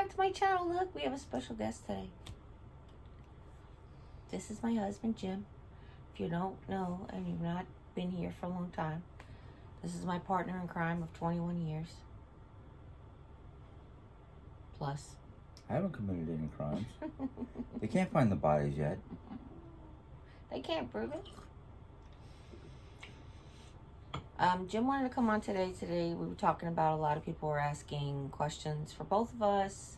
back to my channel. Look, we have a special guest today. This is my husband, Jim. If you don't know and you've not been here for a long time, this is my partner in crime of 21 years. Plus. I haven't committed any crimes. They can't find the bodies yet. They can't prove it. Jim wanted to come on today. Today we were talking about, a lot of people were asking questions for both of us.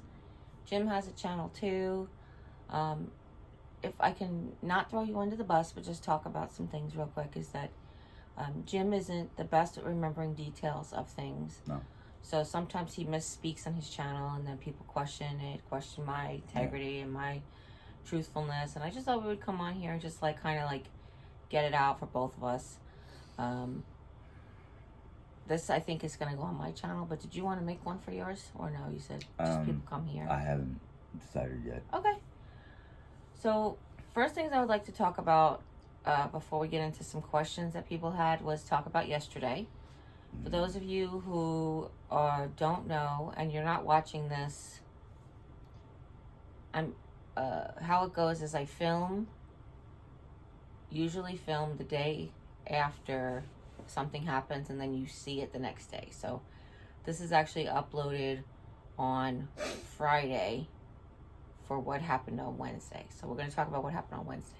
Jim has a channel too. If I can not throw you under the bus, but just talk about some things real quick, is that Jim isn't the best at remembering details of things. No. So sometimes he misspeaks on his channel, and then people question my integrity and my truthfulness. And I just thought we would come on here and just kind of get it out for both of us. This, I think, is going to go on my channel, but did you want to make one for yours? Or no, you said just people come here? I haven't decided yet. Okay. So, first things I would like to talk about before we get into some questions that people had was talk about yesterday. For those of you who don't know and you're not watching this, how it goes is I usually film the day after something happens, and then you see it the next day. So this is actually uploaded on Friday for what happened on Wednesday. So we're going to talk about what happened on Wednesday.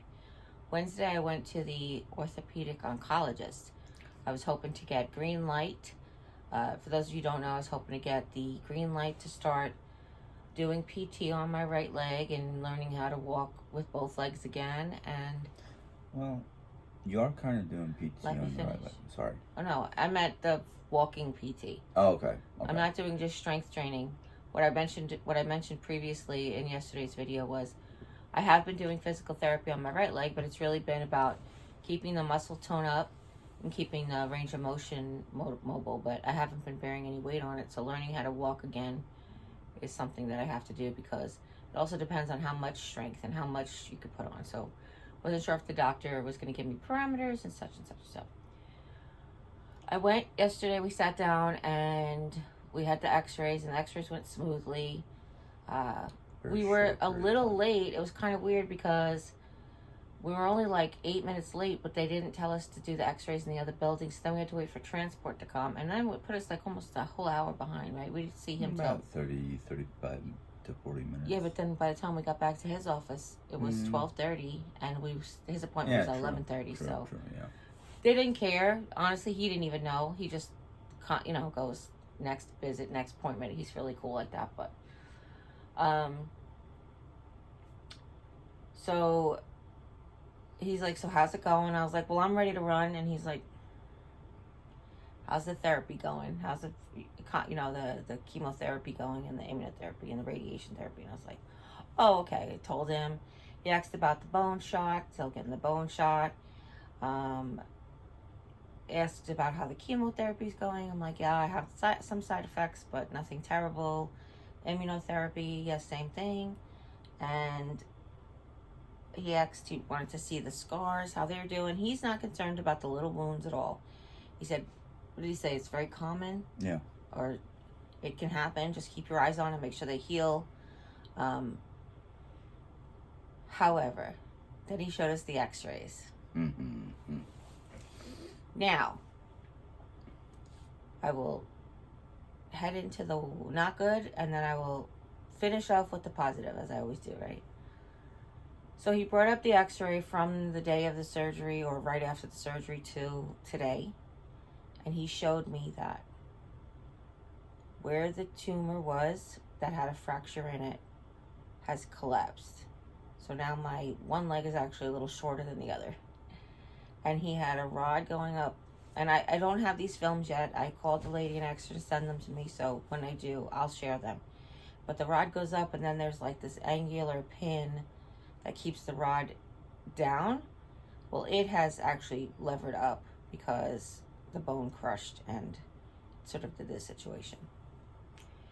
Wednesday, I went to the orthopedic oncologist. I was hoping to get green light. For those of you who don't know, I was hoping to get the green light to start doing PT on my right leg and learning how to walk with both legs again. And well, you are kind of doing PT on the right leg. Sorry. Oh no, I meant the walking PT. Oh, okay. I'm not doing just strength training. What I mentioned previously in yesterday's video was I have been doing physical therapy on my right leg, but it's really been about keeping the muscle tone up and keeping the range of motion mobile, but I haven't been bearing any weight on it. So learning how to walk again is something that I have to do, because it also depends on how much strength and how much you could put on. So wasn't sure if the doctor was going to give me parameters and such. So I went yesterday, we sat down and we had the x-rays, and the x-rays went smoothly. We were a little late. It was kind of weird because we were only 8 minutes late, but they didn't tell us to do the x-rays in the other building. So then we had to wait for transport to come. And then it put us almost a whole hour behind, right? We didn't see him about 30, 35 to 40 minutes. Yeah, but then by the time we got back to his office, it was 12:30, and his appointment was 11:30. So yeah. They didn't care. Honestly, he didn't even know. He just, goes next visit, next appointment. He's really cool like that. But, so he's like, so how's it going? I was like, well, I'm ready to run. And he's like, how's the therapy going? How's the chemotherapy going, and the immunotherapy and the radiation therapy? And I was like, oh, okay. I told him. He asked about the bone shot, still getting the bone shot. Asked about how the chemotherapy is going. I'm like, yeah, I have some side effects, but nothing terrible. Immunotherapy, yes, same thing. And he wanted to see the scars, how they're doing. He's not concerned about the little wounds at all. He said, what did he say? It's very common. Yeah. Or it can happen. Just keep your eyes on it. Make sure they heal. However, then he showed us the x-rays. Mm-hmm. Now, I will head into the not good, and then I will finish off with the positive, as I always do, right? So he brought up the x-ray from the day of the surgery, or right after the surgery, to today. And he showed me that where the tumor was that had a fracture in it has collapsed. So now my one leg is actually a little shorter than the other. And he had a rod going up. And I don't have these films yet. I called the lady in Exeter to send them to me. So when I do, I'll share them. But the rod goes up, and then there's this angular pin that keeps the rod down. Well, it has actually levered up because the bone crushed and sort of did this situation.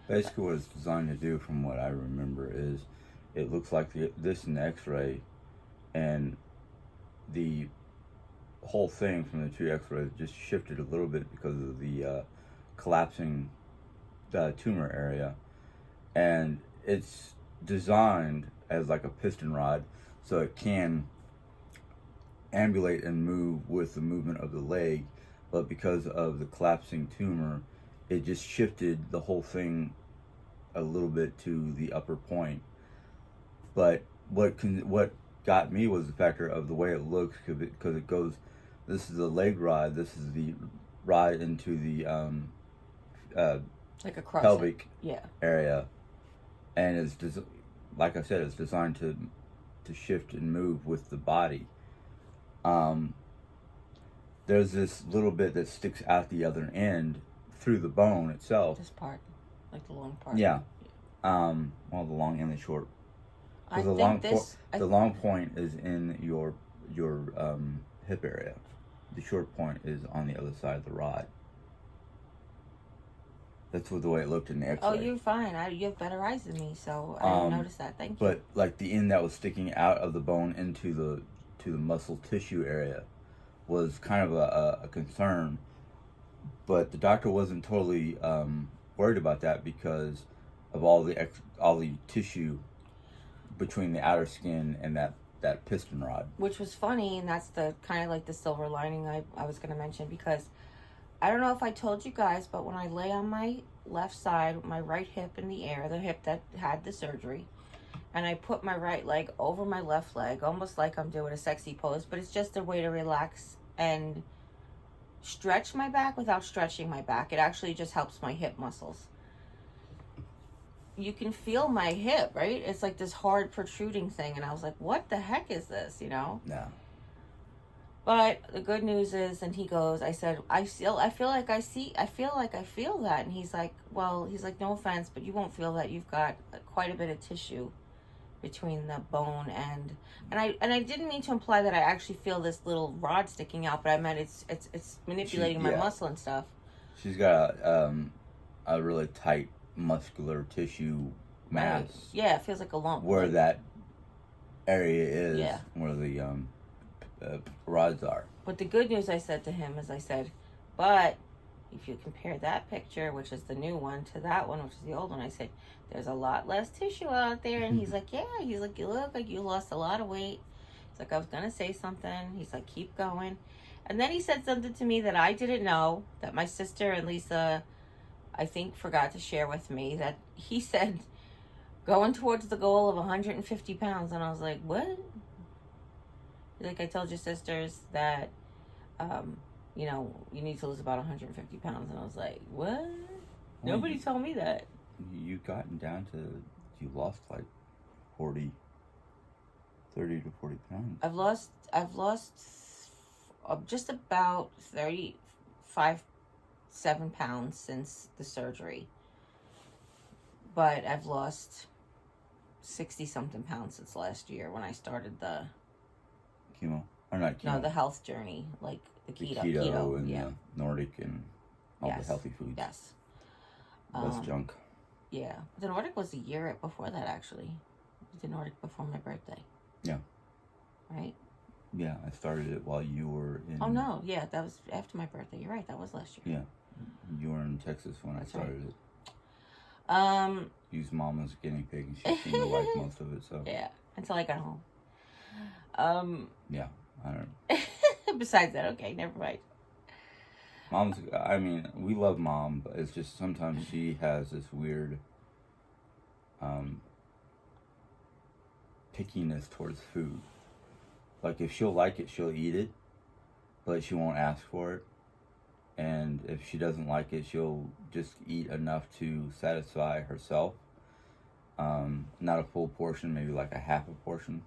Basically what it's designed to do, from what I remember, is it looks like this in the x-ray, and the whole thing from the two x-rays just shifted a little bit because of the collapsing the tumor area, and it's designed as like a piston rod, so it can ambulate and move with the movement of the leg, but because of the collapsing tumor, it just shifted the whole thing a little bit to the upper point. But what got me was the factor of the way it looks, because it goes, this is the leg rod, this is the rod into the like a cross pelvic yeah. area, and it's like I said, it's designed to shift and move with the body. There's this little bit that sticks out the other end through the bone itself. This part, like the long part. Yeah. Well, the long and the short. I the think long this. the long point is in your hip area. The short point is on the other side of the rod. That's the way it looked in the X-ray. Oh, you're fine. You have better eyes than me, so I didn't notice that. Thank you. But like the end that was sticking out of the bone into the muscle tissue area was kind of a concern. But the doctor wasn't totally worried about that because of all the tissue between the outer skin and that piston rod. Which was funny, and that's the kind of like the silver lining I was going to mention, because I don't know if I told you guys, but when I lay on my left side with my right hip in the air, the hip that had the surgery, and I put my right leg over my left leg, almost like I'm doing a sexy pose, but it's just a way to relax and stretch my back without stretching my back. It actually just helps my hip muscles. You can feel my hip, right? It's like this hard protruding thing, and I was like, what the heck is this, you know? No. But the good news is, and he goes, I said, I feel like I feel that. And he's like, no offense, but you won't feel that. You've got quite a bit of tissue between the bone and I didn't mean to imply that I actually feel this little rod sticking out, but I meant it's manipulating my muscle and stuff. She's got a really tight muscular tissue mass. Right. Yeah, it feels like a lump. Where that area is, yeah. Where the rods are. But the good news I said to him is, I said, but if you compare that picture, which is the new one, to that one, which is the old one, I said, there's a lot less tissue out there. And he's like, yeah. He's like, you look like you lost a lot of weight. He's like, I was going to say something. He's like, keep going. And then he said something to me that I didn't know, that my sister and Lisa, I think, forgot to share with me, that he said, going towards the goal of 150 pounds. And I was like, what? He's like, I told your sisters that, you know, you need to lose about 150 pounds. And I was like, what? Nobody told me that. You've gotten down to, you lost like 30 to 40 pounds. I've lost just about 7 pounds since the surgery. But I've lost 60 something pounds since last year when I started the chemo. Or not chemo. No, the health journey, like the keto and the Nordic and all the healthy foods. Yes. Less junk. Yeah. The Nordic was a year before that, actually. The Nordic before my birthday. Yeah. Right? Yeah, I started it while you were in... Oh, no. Yeah, that was after my birthday. You're right. That was last year. Yeah. You were in Texas when I started it. Used Mom as a guinea pig, and she seemed to like most of it, so... Yeah, until I got home. Yeah, I don't know. Besides that, okay, never mind. Mom's... I mean, we love Mom, but it's just sometimes she has this weird... pickiness towards food. Like, if she'll like it, she'll eat it, but she won't ask for it. And if she doesn't like it, she'll just eat enough to satisfy herself. Not a full portion, maybe like a half a portion.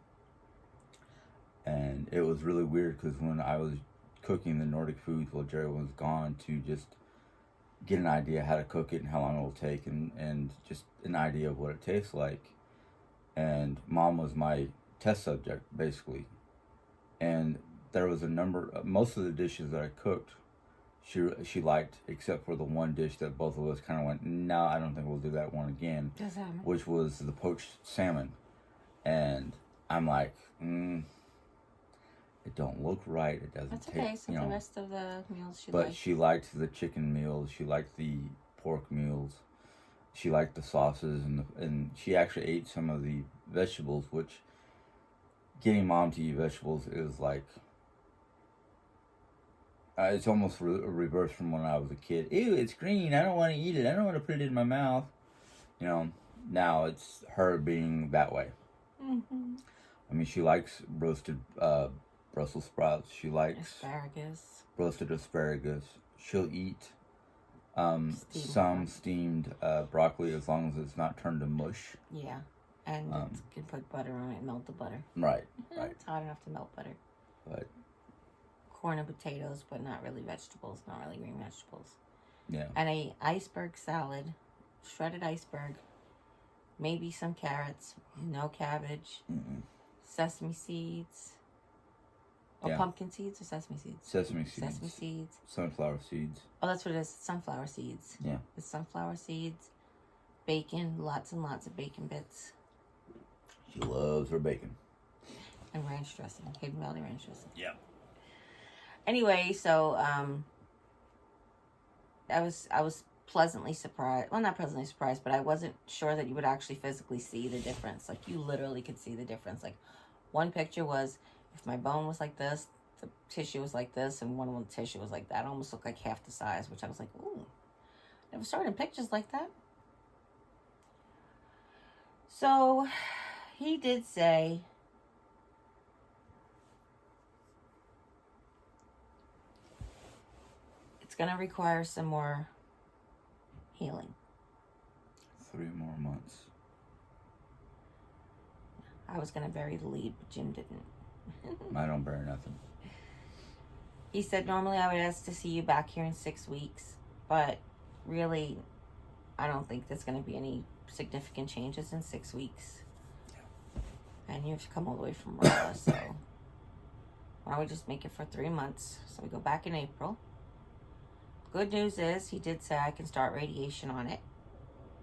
And it was really weird because when I was cooking the Nordic foods while Jerry was gone, to just get an idea how to cook it and how long it will take, and just an idea of what it tastes like. And Mom was my test subject, basically. And there was most of the dishes that I cooked, she liked, except for the one dish that both of us kind of went, no, I don't think we'll do that one again. Which was the poached salmon. And I'm like, it don't look right. It doesn't taste. That's okay. So the rest of the meals she liked the chicken meals. She liked the pork meals. she liked the sauces, and she actually ate some of the vegetables, which getting mom to eat vegetables is like, it's almost reversed from when I was a kid. Ew, it's green. I don't want to eat it. I don't want to put it in my mouth. You know, now it's her being that way. Mm-hmm. I mean, she likes roasted Brussels sprouts. She likes asparagus. Roasted asparagus. She'll eat steamed broccoli as long as it's not turned to mush. Yeah, and you can put butter on it and melt the butter. Right. It's hot enough to melt butter. But corn and potatoes, but not really vegetables, not really green vegetables. Yeah. And a iceberg salad, shredded iceberg, maybe some carrots, no cabbage, sesame seeds. Or pumpkin seeds or sesame seeds? Sesame seeds. Sesame seeds. Sunflower seeds. Oh, that's what it is. Sunflower seeds. Yeah. It's sunflower seeds, bacon, lots and lots of bacon bits. She loves her bacon. And ranch dressing. Hidden Valley ranch dressing. Yeah. Anyway, so I was pleasantly surprised. Well, not pleasantly surprised, but I wasn't sure that you would actually physically see the difference. Like, you literally could see the difference. Like, one picture was, if my bone was like this, the tissue was like this, and one of the tissue was like that. It almost looked like half the size, which I was like, ooh. Never saw it in pictures like that. So, he did say it's going to require some more healing. 3 more months. I was going to bury the lead, but Jim didn't. I don't bury nothing. He said, normally I would ask to see you back here in 6 weeks, but really, I don't think there's going to be any significant changes in 6 weeks. Yeah. And you have to come all the way from Rolla, so why don't we just make it for 3 months? So we go back in April. Good news is, he did say I can start radiation on it,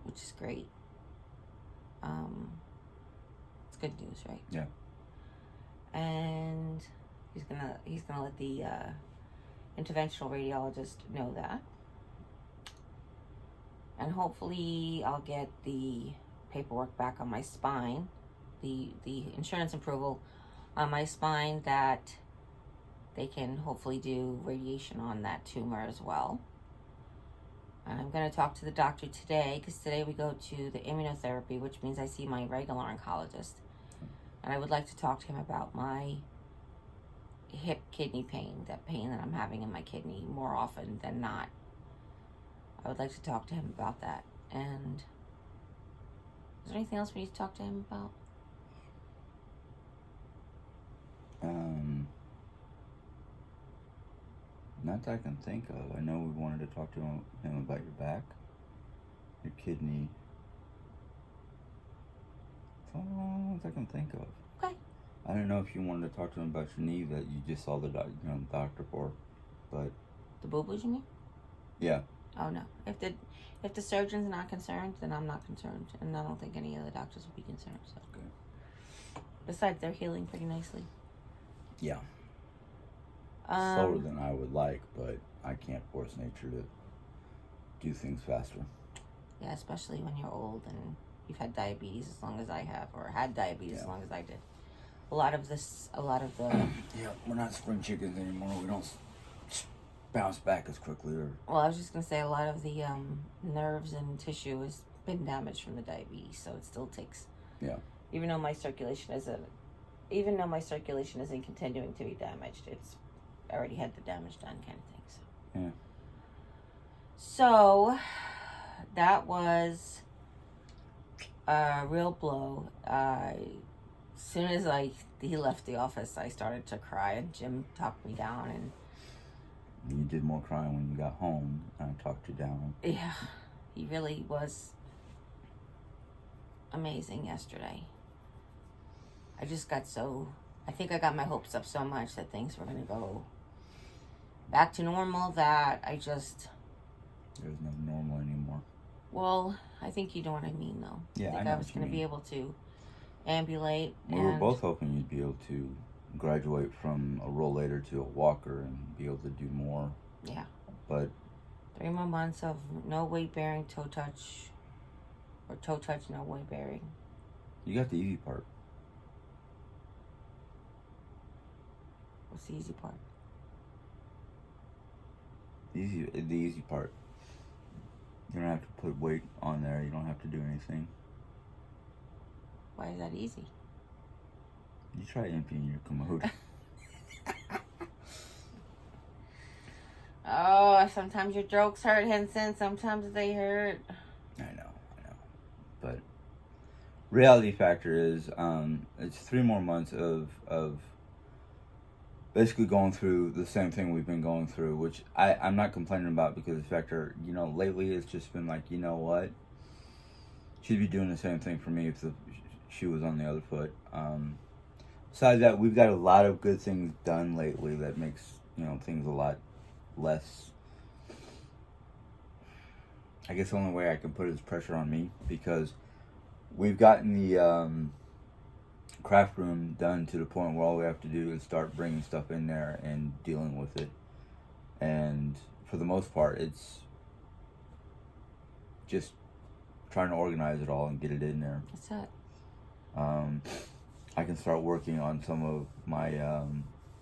which is great. It's good news, right? Yeah. And he's gonna let the interventional radiologist know that, and hopefully I'll get the paperwork back on my spine, the insurance approval on my spine, that they can hopefully do radiation on that tumor as well. I'm going to talk to the doctor today, because today we go to the immunotherapy, which means I see my regular oncologist. And I would like to talk to him about my hip kidney pain, that pain that I'm having in my kidney more often than not. I would like to talk to him about that. And is there anything else we need to talk to him about? Not that I can think of. I know we wanted to talk to him about your back, your kidney. That's all I can think of. Okay. I don't know if you wanted to talk to him about your knee that you just saw the doctor for, but the boo-boos, you mean? Yeah. Oh no. If the surgeon's not concerned, then I'm not concerned, and I don't think any other doctors will be concerned. So. Okay. Besides, they're healing pretty nicely. Yeah. Slower than I would like, but I can't force nature to do things faster. Yeah, especially when you're old and you've had diabetes as long as I have, or had diabetes as long as I did. A lot of the yeah, we're not spring chickens anymore. We don't bounce back as quickly. Well, I was just gonna say, a lot of the nerves and tissue has been damaged from the diabetes, so it still takes. Yeah. Even though my circulation isn't continuing to be damaged, it's already had the damage done, kind of thing. So. Yeah. So that was a real blow. As soon as he left the office, I started to cry, and Jim talked me down. And you did more crying when you got home, and I talked you down. Yeah, he really was amazing yesterday. I think I got my hopes up so much that things were going to go back to normal, that there's no normal anymore. Well, I think you know what I mean, though. Yeah, I think I was going to be able to ambulate. We were both hoping you'd be able to graduate from a rollator to a walker and be able to do more. Yeah. But 3 more months of no weight bearing, toe touch, Or toe touch, no weight bearing. You got the easy part. What's the easy part? The easy part. You don't have to put weight on there. You don't have to do anything. Why is that easy? You try emptying your commode. Oh, sometimes your jokes hurt, Henson. Sometimes they hurt. I know. But reality factor is, it's 3 more months of basically going through the same thing we've been going through, which I'm not complaining about, because the factor, lately it's just been like, you know what? She'd be doing the same thing for me if she was on the other foot. Besides that, we've got a lot of good things done lately that makes, things a lot less. I guess the only way I can put it is pressure on me, because we've gotten the craft room done to the point where all we have to do is start bringing stuff in there and dealing with it. And for the most part, it's just trying to organize it all and get it in there. That's it. I can start working on some of my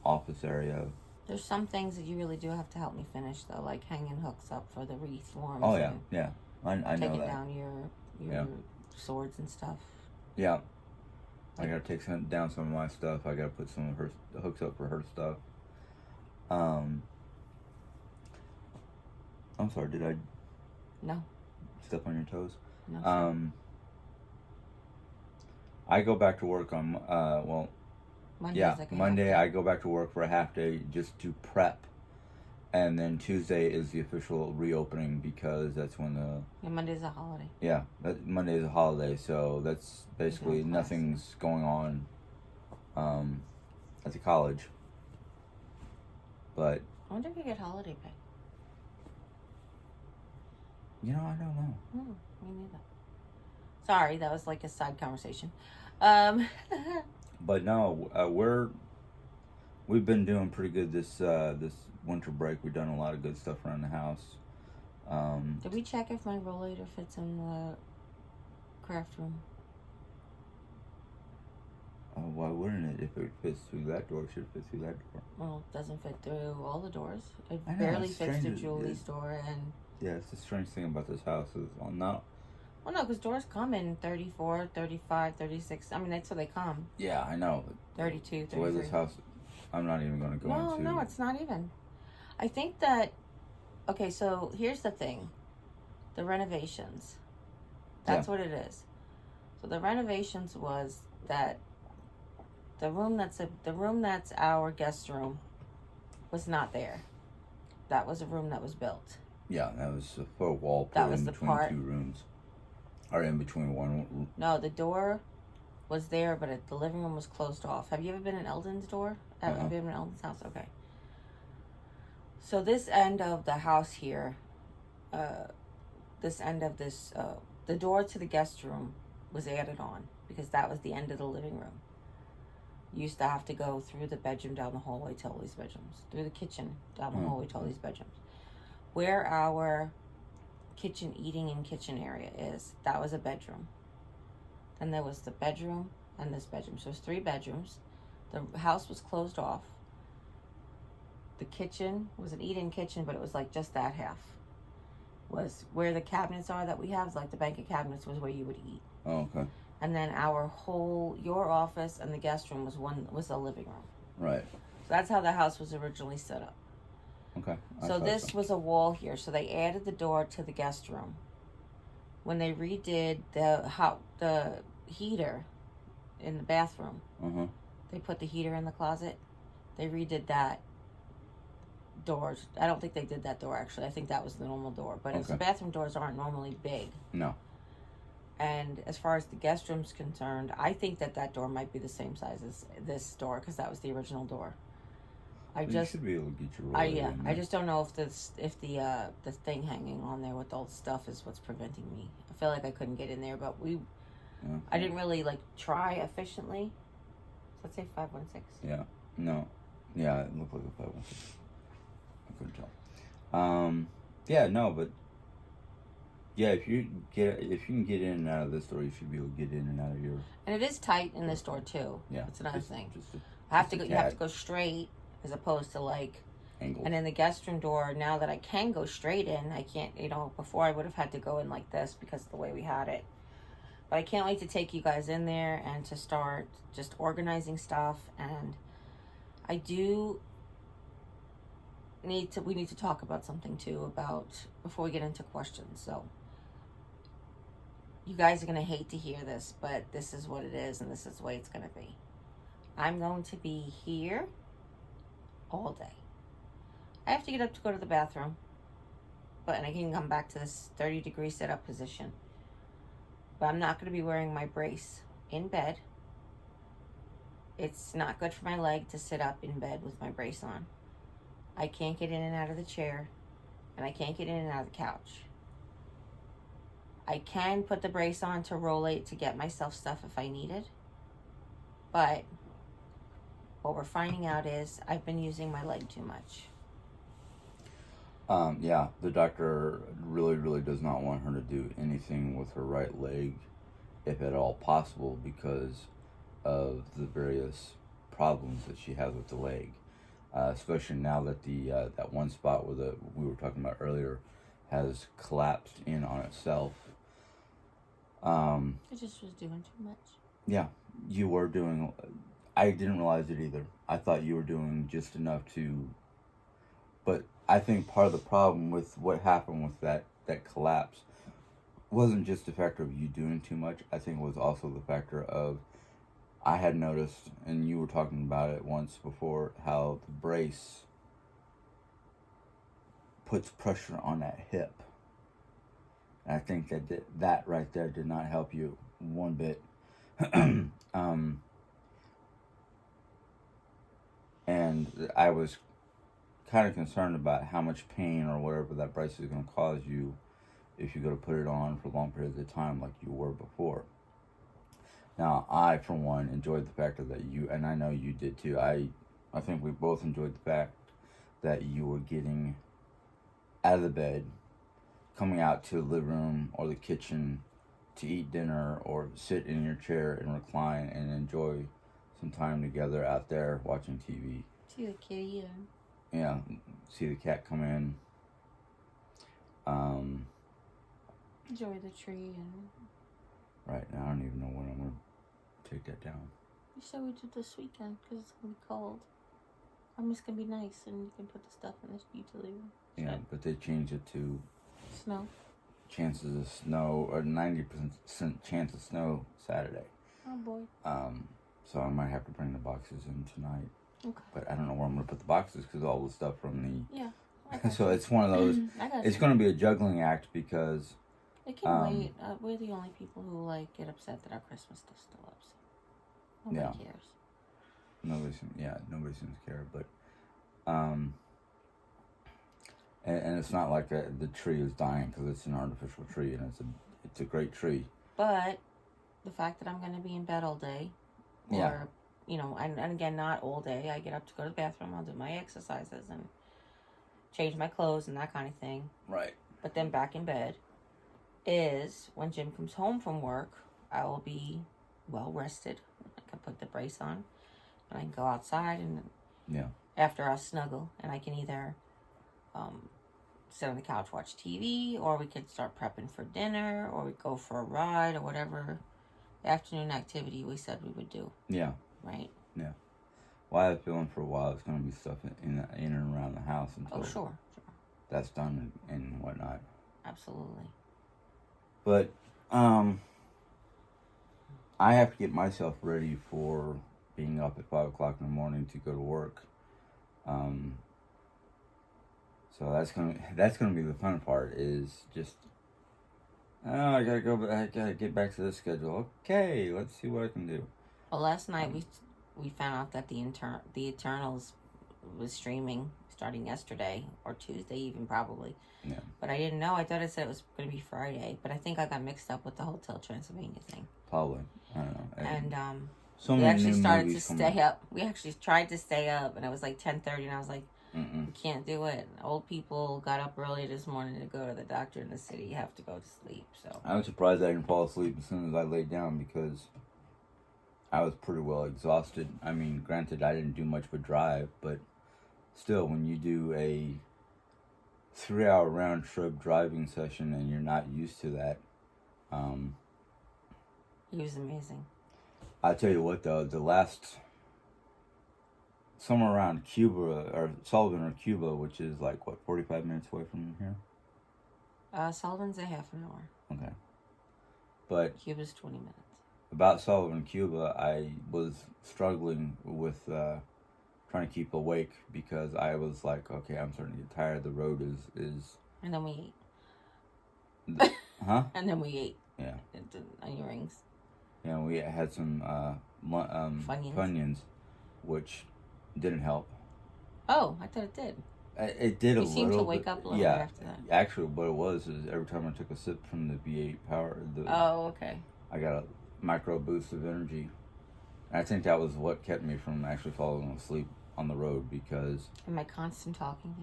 office area. There's some things that you really do have to help me finish, though, like hanging hooks up for the wreath forms. Oh, yeah. I know that. Taking down your swords and stuff. Yeah. I gotta take down some of my stuff. I gotta put some of the hooks up for her stuff. I'm sorry, did I No. step on your toes? No. I go back to work on Monday I go back to work for a half day just to prep, and then Tuesday is the official reopening, because that's when Monday's a holiday. Yeah, Monday is a holiday, so that's basically nothing's going on at the college. But I wonder if you get holiday pay. I don't know. Me neither. Sorry, that was like a side conversation. But no, we've been doing pretty good this winter break. We've done a lot of good stuff around the house. Did we check if my rollator fits in the craft room? Why wouldn't it? If it fits through that door, it should fit through that door. Well, it doesn't fit through all the doors. It I know, barely it's fits through strange. Julie's door, and Yeah, it's the strange thing about this house is not. well, no, because doors come in 34, 35, 36. I mean, that's where they come. Yeah, I know. 32, 33. The way this house, I'm not even going to go into. No, it's not even. I think that, okay, so here's the thing. The renovations. That's what it is. So the renovations was that the room that's our guest room was not there. That was a room that was built. Yeah, that was a faux wall put in between 2 rooms. Or in between one. No, the door was there, but the living room was closed off. Have you ever been in Eldon's door? Have you ever been in Eldon's house? Okay. So this end of the house here, this end of this, the door to the guest room was added on, because that was the end of the living room. You used to have to go through the bedroom, down the hallway to all these bedrooms, through the kitchen, down the hallway to all these bedrooms. Where our eating and kitchen area is, that was a bedroom. Then there was the bedroom and this bedroom. So it was 3 bedrooms. The house was closed off. The kitchen was an eat-in kitchen, but it was like just that half. Was where the cabinets are that we have, like the bank of cabinets, was where you would eat. Oh, okay. And then your office and the guest room was the living room. Right. So that's how the house was originally set up. Okay. So this was a wall here. So they added the door to the guest room. When they redid the heater in the bathroom, they put the heater in the closet. They redid that door. I don't think they did that door, actually. I think that was the normal door. But the bathroom doors aren't normally big. No. And as far as the guest room's concerned, I think that door might be the same size as this door, because that was the original door. You should be able to get your roller in there. I just don't know if the thing hanging on there with all the stuff is what's preventing me. I feel like I couldn't get in there, but I didn't really try efficiently. So let's say 516. Yeah. No. Yeah, it looked like a 516. I couldn't tell. Yeah, no, but Yeah, if you can get in and out of this door, you should be able to get in and out of your. And it is tight in this door too. Yeah, That's another thing. Just I have to go. You have to go straight as opposed to like. Angle. And in the guest room door, now that I can go straight in, I can't. Before I would have had to go in like this because of the way we had it. But I can't wait to take you guys in there and to start just organizing stuff. And I do need to. We need to talk about something too before we get into questions. So. You guys are going to hate to hear this, but this is what it is, and this is the way it's going to be. I'm going to be here all day. I have to get up to go to the bathroom, and I can come back to this 30-degree sit-up position. But I'm not going to be wearing my brace in bed. It's not good for my leg to sit up in bed with my brace on. I can't get in and out of the chair, and I can't get in and out of the couch. I can put the brace on to rollate to get myself stuff if I need it. But what we're finding out is I've been using my leg too much. Yeah, the doctor really, really does not want her to do anything with her right leg, if at all possible, because of the various problems that she has with the leg. Especially now that that one spot where we were talking about earlier has collapsed in on itself. I just was doing too much. Yeah, you were doing. I didn't realize it either. I thought you were doing just enough to. But I think part of the problem with what happened with that collapse wasn't just the factor of you doing too much. I think it was also the factor of I had noticed, and you were talking about it once before, how the brace puts pressure on that hip. I think that right there did not help you one bit. And I was kind of concerned about how much pain or whatever that brace is going to cause you if you go to put it on for long periods of time like you were before. Now, I, for one, enjoyed the fact that you, and I know you did too, I think we both enjoyed the fact that you were getting out of the bed, coming out to the living room or the kitchen to eat dinner or sit in your chair and recline and enjoy some time together out there watching TV. See the kitty. Yeah, see the cat come in. Enjoy the tree. Right now, I don't even know when I'm going to take that down. You said we did this weekend because it's going to be cold. I'm just going to be nice and you can put the stuff in this utility room. Yeah, but they changed it to snow. Chances of snow, or 90% chance of snow Saturday. Oh boy. So I might have to bring the boxes in tonight. Okay. But I don't know where I'm going to put the boxes because all the stuff from the... Yeah. So it's one of those... It's going to be a juggling act because... It can wait. We're the only people who get upset that our Christmas stuff's still up. So nobody cares. Nobody seems to care. But... And it's not like the tree is dying because it's an artificial tree, and it's a great tree. But the fact that I'm going to be in bed all day, or and again, not all day. I get up to go to the bathroom. I'll do my exercises and change my clothes and that kind of thing. Right. But then back in bed is when Jim comes home from work. I will be well rested. I can put the brace on, and I can go outside and after I'll snuggle, and I can either sit on the couch, watch TV, or we could start prepping for dinner, or we go for a ride, or whatever afternoon activity we said we would do. Yeah. Right? Yeah. Well, I have a feeling for a while it's going to be stuff in and around the house until sure. That's done and whatnot. Absolutely. But I have to get myself ready for being up at 5 o'clock in the morning to go to work. So that's gonna be the fun part. Is just I gotta go. I gotta get back to the schedule. Okay, let's see what I can do. Well, last night we found out that the Eternals was streaming starting yesterday or Tuesday, even probably. Yeah. But I didn't know. I thought it said it was going to be Friday, but I think I got mixed up with the Hotel Transylvania thing. Probably. I don't know. And so we actually started to stay up. We actually tried to stay up, and it was like 10:30, and I was like, Mm-mm. You can't do it. Old people got up early this morning to go to the doctor in the city. You have to go to sleep. So I was surprised I didn't fall asleep as soon as I laid down because I was pretty well exhausted. I mean, granted, I didn't do much but drive, but still, when you do a 3-hour round trip driving session and you're not used to that, he was amazing. I tell you what, though, the last somewhere around Cuba or Sullivan or Cuba, which is like what 45 minutes away from here. Sullivan's a half an hour. Okay, but Cuba's 20 minutes. about Sullivan, Cuba, I was struggling with trying to keep awake because I was like, okay, I'm starting to get tired. The road is. And then we ate. Huh? And then we ate. Yeah. Onion rings. Yeah, we had some Funyuns, which didn't help. Oh, I thought it did. It did a little. You seemed to wake up a little after that. Actually, what it was is every time I took a sip from the V8 power, oh, okay. I got a micro boost of energy. And I think that was what kept me from actually falling asleep on the road because. Am I constant talking to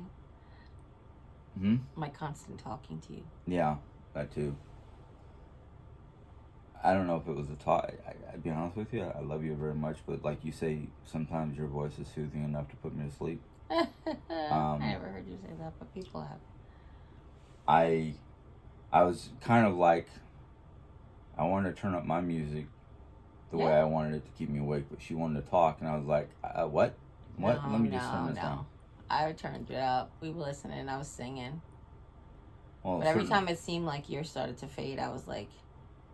you? Am I constant talking to you? Yeah, that too. I don't know if it was a talk. I'd be honest with you. I love you very much, but like you say, sometimes your voice is soothing enough to put me to sleep. I never heard you say that, but people have. I was kind of like, I wanted to turn up my music the way I wanted it to keep me awake, but she wanted to talk, and I was like, what? What? No, Let me just turn this down. I turned it up. We were listening. I was singing. Well, but every time it seemed like yours started to fade, I was like,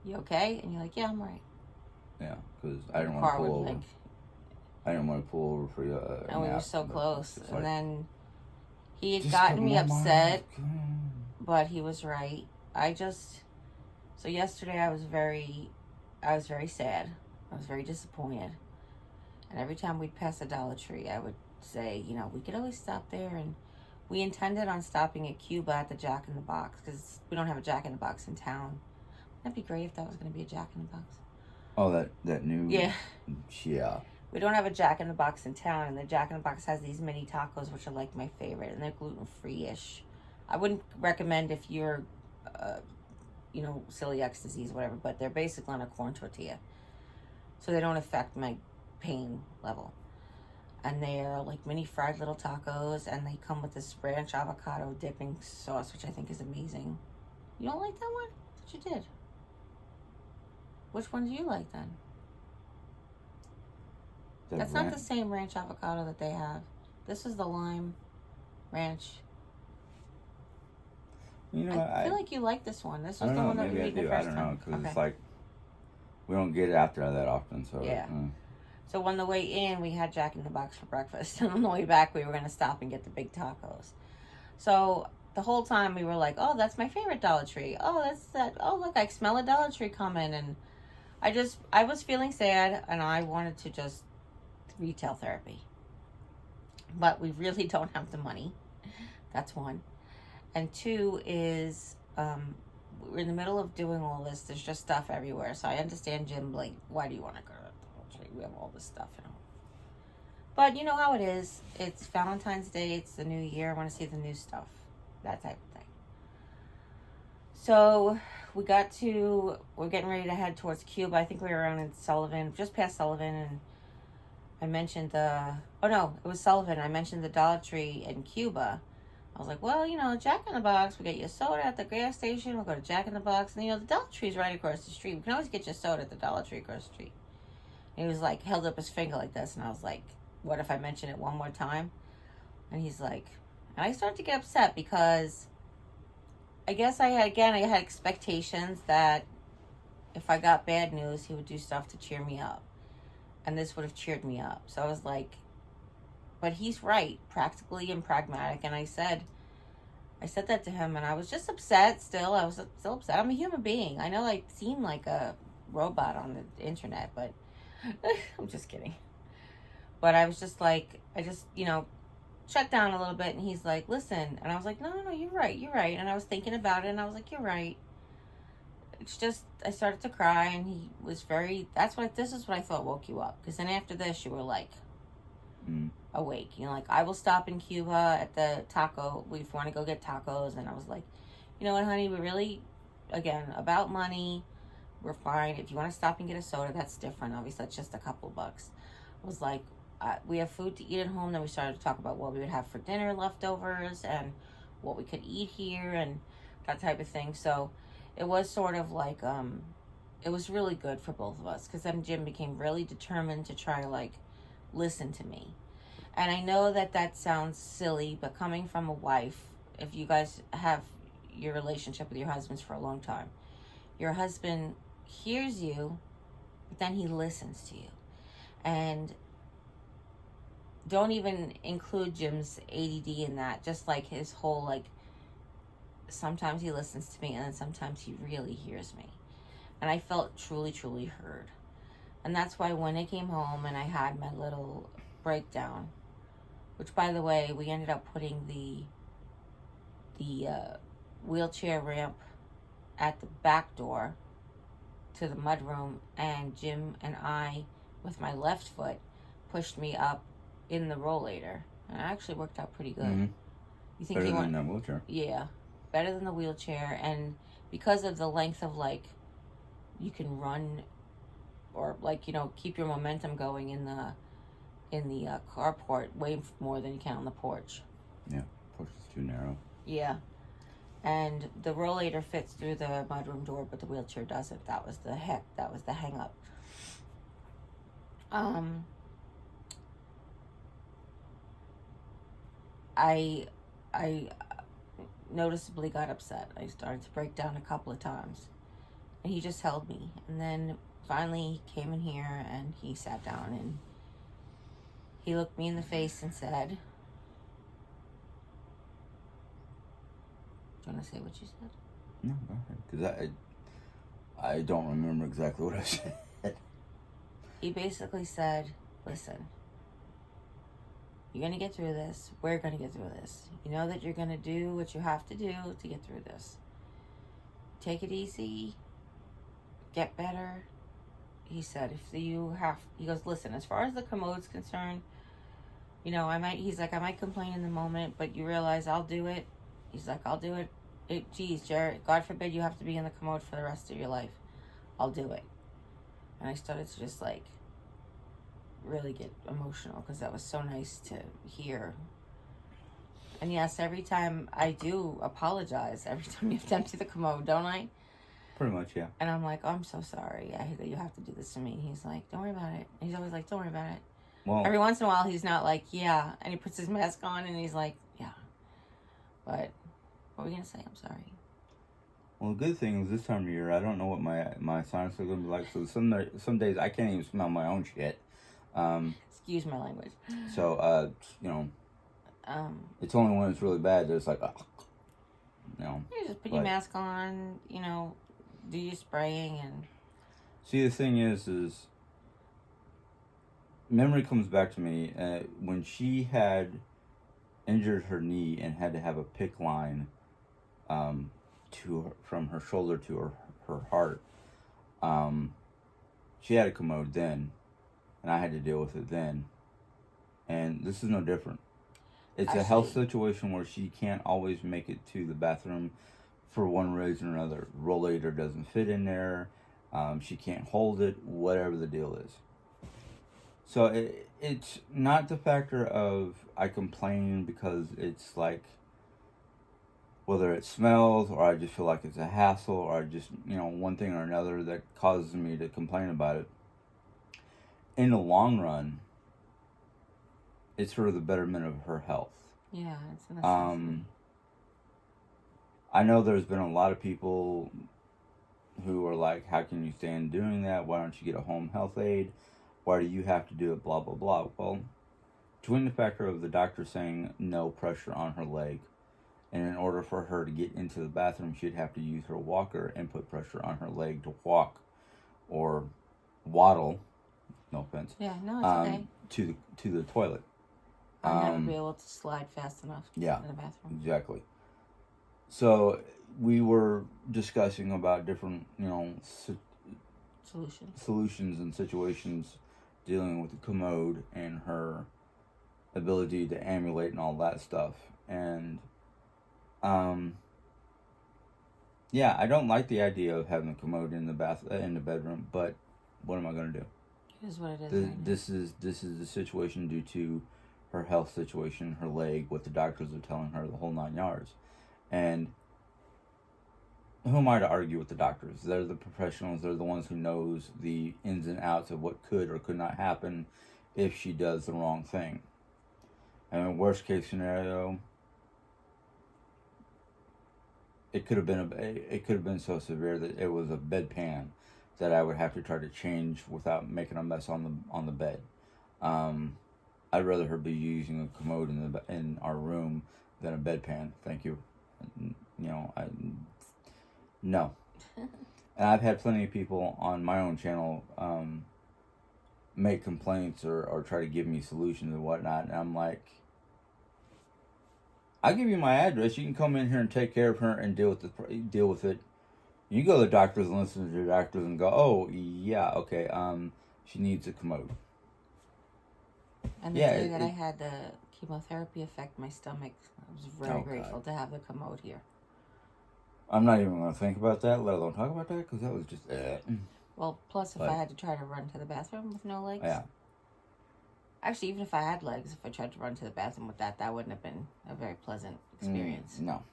you okay? And you're like, yeah, I'm right. Yeah, because I didn't want to pull over. I didn't want to pull over for you. And we were so close. And then he had Just gotten me upset, mind. but he was right. So yesterday I was very sad. I was very disappointed. And every time we'd pass a Dollar Tree, I would say, we could always stop there. And we intended on stopping at Cuba at the Jack in the Box because we don't have a Jack in the Box in town. That'd be great if that was going to be a Jack in the Box. Oh, that new... Yeah. Yeah. We don't have a Jack in the Box in town, and the Jack in the Box has these mini tacos, which are like my favorite, and they're gluten-free-ish. I wouldn't recommend if you're, celiac disease, whatever, but they're basically on a corn tortilla. So they don't affect my pain level. And they're like mini fried little tacos, and they come with this ranch avocado dipping sauce, which I think is amazing. You don't like that one? I thought you did. Which one do you like then? That's not the same ranch avocado that they have. This is the lime ranch. I feel like you like this one. This was the one that we ate the first time. I don't know, because it's like, we don't get it after that often, so. Yeah. So on the way in, we had Jack in the Box for breakfast. And on the way back, we were going to stop and get the big tacos. So the whole time we were like, oh, that's my favorite Dollar Tree. Oh, that's that. Oh, look, I smell a Dollar Tree coming. And I was feeling sad, and I wanted to just retail therapy. But we really don't have the money. That's one. And two is, we're in the middle of doing all this. There's just stuff everywhere. So I understand Jim, like, why do you want to go to the Dollar Tree? We have all this stuff, But you know how it is. It's Valentine's Day. It's the new year. I want to see the new stuff. That type of thing. So we're getting ready to head towards Cuba. I think we were around in Sullivan, just past Sullivan, and I mentioned it was Sullivan. I mentioned the Dollar Tree in Cuba. I was like, well, Jack in the Box, we get you a soda at the gas station, we'll go to Jack in the Box, and the Dollar Tree's right across the street. We can always get you a soda at the Dollar Tree across the street. And he was like, held up his finger like this, and I was like, what if I mention it one more time? And he's like, and I started to get upset because I guess I had expectations that if I got bad news, he would do stuff to cheer me up. And this would have cheered me up. So I was like, but he's right, practically and pragmatic. And I said that to him, and I was just upset still. I was still upset. I'm a human being. I know I seem like a robot on the internet, but I'm just kidding. But I was just like, shut down a little bit, and he's like, listen. And I was like, no, you're right. And I was thinking about it, and I was like, you're right. It's just, I started to cry, and he was this is what I thought woke you up. Because then after this, you were like, awake. You know, like I will stop in Cuba at the taco. We want to go get tacos, and I was like, you know what, honey, we really, again, about money, we're fine. If you want to stop and get a soda, that's different. Obviously, that's just a couple bucks. I was like, we have food to eat at home. Then we started to talk about what we would have for dinner, leftovers, and what we could eat here, and that type of thing. So it was sort of like, it was really good for both of us, because then Jim became really determined to try to like listen to me. And I know that that sounds silly, but coming from a wife, if you guys have your relationship with your husbands for a long time, your husband hears you, but then he listens to you. And don't even include Jim's ADD in that. Just like his whole, like, sometimes he listens to me and then sometimes he really hears me. And I felt truly, truly heard. And that's why when I came home and I had my little breakdown, which, by the way, we ended up putting the wheelchair ramp at the back door to the mudroom, and Jim and I, with my left foot, pushed me up in the rollator, and it actually worked out pretty good. Mm-hmm. You think better than that wheelchair? Yeah, better than the wheelchair, and because of the length of, like, you can run or, like, you know, keep your momentum going in the carport way more than you can on the porch. Yeah, porch is too narrow. Yeah. And the rollator fits through the mudroom door, but the wheelchair doesn't. That was the hang up. I noticeably got upset. I started to break down a couple of times. And he just held me. And then finally he came in here and he sat down and he looked me in the face and said, do you want to say what you said? No, go ahead. Because I don't remember exactly what I said. He basically said, listen, you're going to get through this. We're going to get through this. You know that you're going to do what you have to do to get through this. Take it easy. Get better. He said, he goes, listen, as far as the commode's concerned, you know, I might complain in the moment, but you realize I'll do it. He's like, I'll do it. Geez, Jared, God forbid you have to be in the commode for the rest of your life. I'll do it. And I started to just, like, really get emotional because that was so nice to hear. And yes, every time I do apologize, every time you have to empty the commode, don't I? Pretty much, yeah. And I'm like, oh, I'm so sorry. I hate that you have to do this to me. And he's like, don't worry about it. And he's always like, don't worry about it. Well, every once in a while, he's not like, yeah. And he puts his mask on and he's like, yeah. But what were we going to say? I'm sorry. Well, the good thing is this time of year, I don't know what my sinuses are going to be like. So some days I can't even smell my own shit. Excuse my language. So, you know, it's only when it's really bad that it's like, you know. You just put your mask on, you know, do your spraying and... See, the thing is memory comes back to me when she had injured her knee and had to have a PICC line from her shoulder to her heart. She had a commode then, and I had to deal with it then. And this is no different. It's a health situation where she can't always make it to the bathroom for one reason or another. Rollator doesn't fit in there. She can't hold it, whatever the deal is. So it's not the factor of I complain because it's like, whether it smells or I just feel like it's a hassle or I just, you know, one thing or another that causes me to complain about it. In the long run, it's for the betterment of her health. Yeah, it's a necessity. I know there's been a lot of people who are like, how can you stand doing that? Why don't you get a home health aide? Why do you have to do it? Blah, blah, blah. Well, between the factor of the doctor saying no pressure on her leg, and in order for her to get into the bathroom, she'd have to use her walker and put pressure on her leg to walk or waddle, no offense, yeah, no, it's okay, to the toilet. I'll never be able to slide fast enough to yeah, the bathroom. Exactly. So we were discussing about different, you know, solutions and situations dealing with the commode and her ability to ambulate and all that stuff. And yeah, I don't like the idea of having a commode in the bedroom, but what am I going to do? It is what it is. This is the situation due to her health situation, her leg, what the doctors are telling her, the whole 9 yards. And who am I to argue with the doctors? They're the professionals. They're the ones who knows the ins and outs of what could or could not happen if she does the wrong thing. I mean, worst case scenario, it could have been so severe that it was a bedpan that I would have to try to change without making a mess on the bed. I'd rather her be using a commode in our room than a bedpan. Thank you. No. And I've had plenty of people on my own channel make complaints or try to give me solutions and whatnot, and I'm like, I'll give you my address. You can come in here and take care of her and deal with it. You go to the doctors and listen to the doctors and go, oh yeah, okay, she needs a commode. And the day that I had the chemotherapy affect my stomach, I was very grateful to have the commode here. I'm not even going to think about that, let alone talk about that, because that was just... Well, plus if I had to try to run to the bathroom with no legs... Yeah. Actually, even if I had legs, if I tried to run to the bathroom with that wouldn't have been a very pleasant experience. No.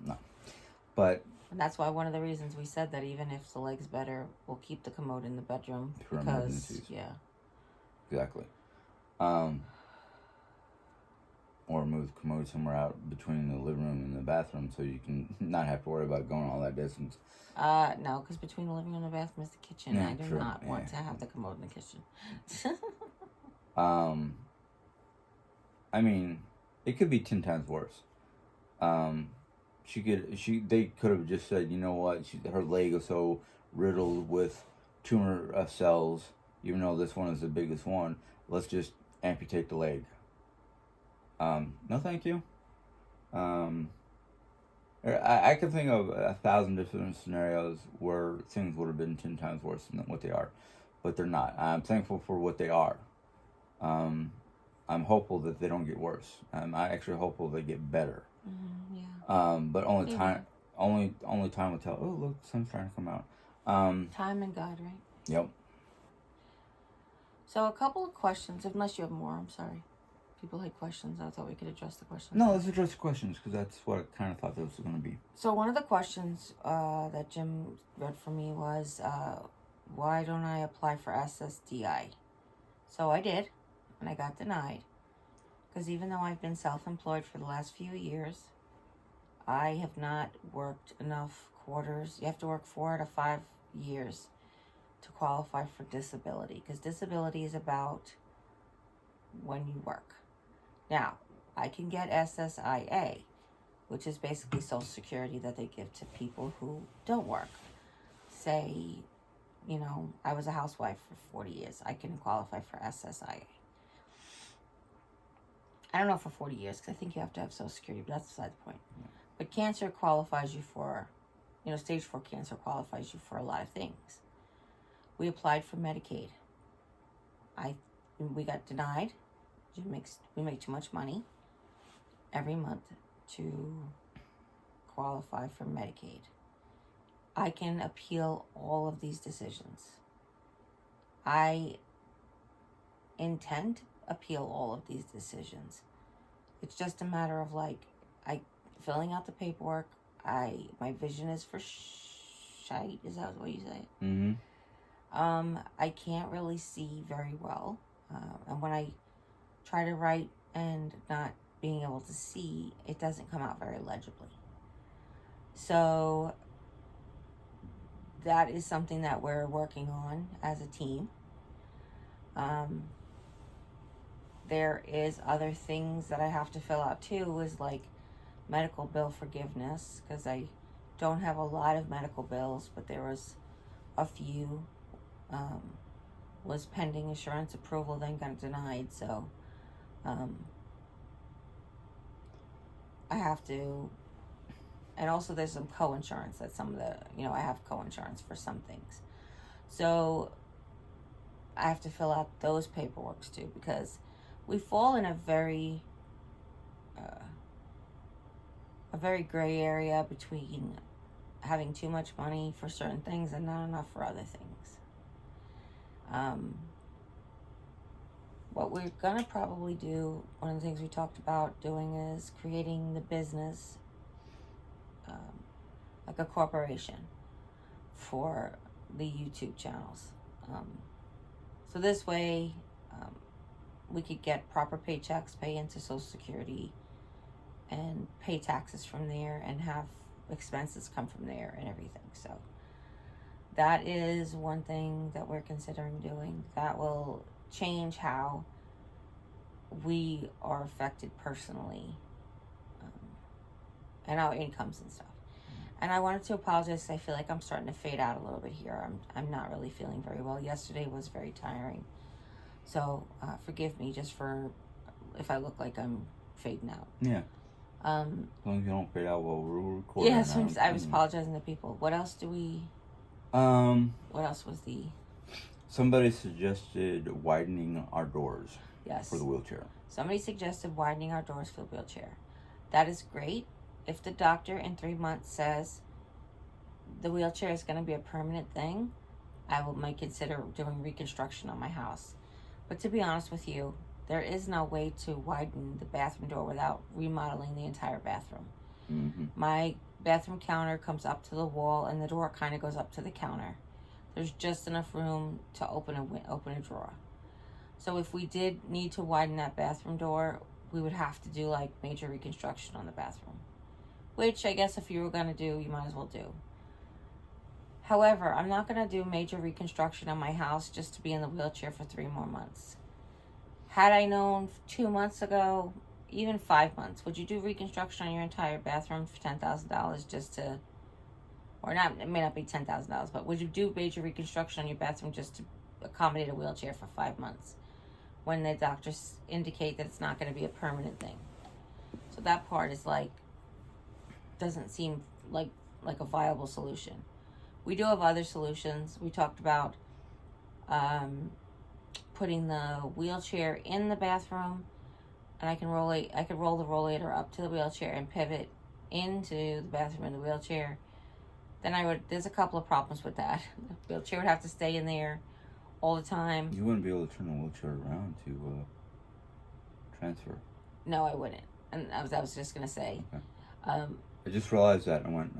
But... And that's why one of the reasons we said that even if the leg's better, we'll keep the commode in the bedroom. For emergencies. Yeah. Exactly. Or move the commode somewhere out between the living room and the bathroom so you can not have to worry about going all that distance. No, because between the living room and the bathroom is the kitchen. Yeah, I do not want to have the commode in the kitchen. I mean, it could be 10 times worse. They could have just said, you know what, her leg is so riddled with tumor cells, even though this one is the biggest one, let's just amputate the leg. No thank you. I can think of 1,000 different scenarios where things would have been 10 times worse than what they are, but they're not. I'm thankful for what they are. I'm hopeful that they don't get worse. I'm actually hopeful they get better. Yeah. But only time will tell. Oh, look, the sun's trying to come out. Time and God, right? Yep. So a couple of questions, unless you have more. I'm sorry. People had questions. I thought we could address the questions. No, let's address the questions because that's what I kind of thought this was going to be. So one of the questions that Jim read for me was, why don't I apply for SSDI? So I did, and I got denied. Because even though I've been self-employed for the last few years, I have not worked enough quarters. You have to work 4 out of 5 years to qualify for disability. Because disability is about when you work. Now, I can get SSIA, which is basically Social Security that they give to people who don't work. Say, I was a housewife for 40 years. I can qualify for SSIA. I don't know for 40 years because I think you have to have Social Security, but that's beside the point. But cancer qualifies you for, stage 4 cancer qualifies you for a lot of things. We applied for Medicaid. We got denied. We make too much money every month to qualify for Medicaid. I can appeal all of these decisions. I intend to appeal all of these decisions. It's just a matter of filling out the paperwork. My vision is for shite. Is that what you say? Mm-hmm. I can't really see very well, and when I try to write and not being able to see, it doesn't come out very legibly. So that is something that we're working on as a team. There is other things that I have to fill out too, is medical bill forgiveness, because I don't have a lot of medical bills, but there was a few. Was pending insurance approval, then got denied, so I have to, and also there's some co-insurance that some of the, I have co-insurance for some things. So I have to fill out those paperworks too, because we fall in a very very gray area between having too much money for certain things and not enough for other things. What we're gonna probably do, one of the things we talked about doing is creating the business, like a corporation for the YouTube channels. So this way, we could get proper paychecks, pay into Social Security, and pay taxes from there, and have expenses come from there and everything. So that is one thing that we're considering doing. That will change how we are affected personally, and our incomes and stuff. And I wanted to apologize. I feel like I'm starting to fade out a little bit here. I'm not really feeling very well. Yesterday was very tiring. So forgive me just for if I look like I'm fading out. Yeah. As long as you don't fade out while we're recording. Yeah, so I was apologizing to people. What else do we... what else was the... Somebody suggested widening our doors. Yes. For the wheelchair. Somebody suggested widening our doors for the wheelchair. That is great. If the doctor in 3 months says the wheelchair is going to be a permanent thing, I might consider doing reconstruction on my house. But to be honest with you, there is no way to widen the bathroom door without remodeling the entire bathroom. Mm-hmm. My bathroom counter comes up to the wall, and the door kind of goes up to the counter. There's just enough room to open a drawer. So if we did need to widen that bathroom door, we would have to do like major reconstruction on the bathroom. Which I guess if you were going to do, you might as well do. However, I'm not going to do major reconstruction on my house just to be in the wheelchair for 3 more months. Had I known 2 months ago, even 5 months, would you do reconstruction on your entire bathroom for $10,000 just to, or not, it may not be $10,000, but would you do major reconstruction on your bathroom just to accommodate a wheelchair for 5 months when the doctors indicate that it's not going to be a permanent thing? So that part is like, doesn't seem like a viable solution. We do have other solutions. We talked about putting the wheelchair in the bathroom, and I could roll the rollator up to the wheelchair and pivot into the bathroom in the wheelchair. Then there's a couple of problems with that. The wheelchair would have to stay in there all the time. You wouldn't be able to turn the wheelchair around to transfer. No, I wouldn't. And I was just gonna say. Okay. I just realized that and went,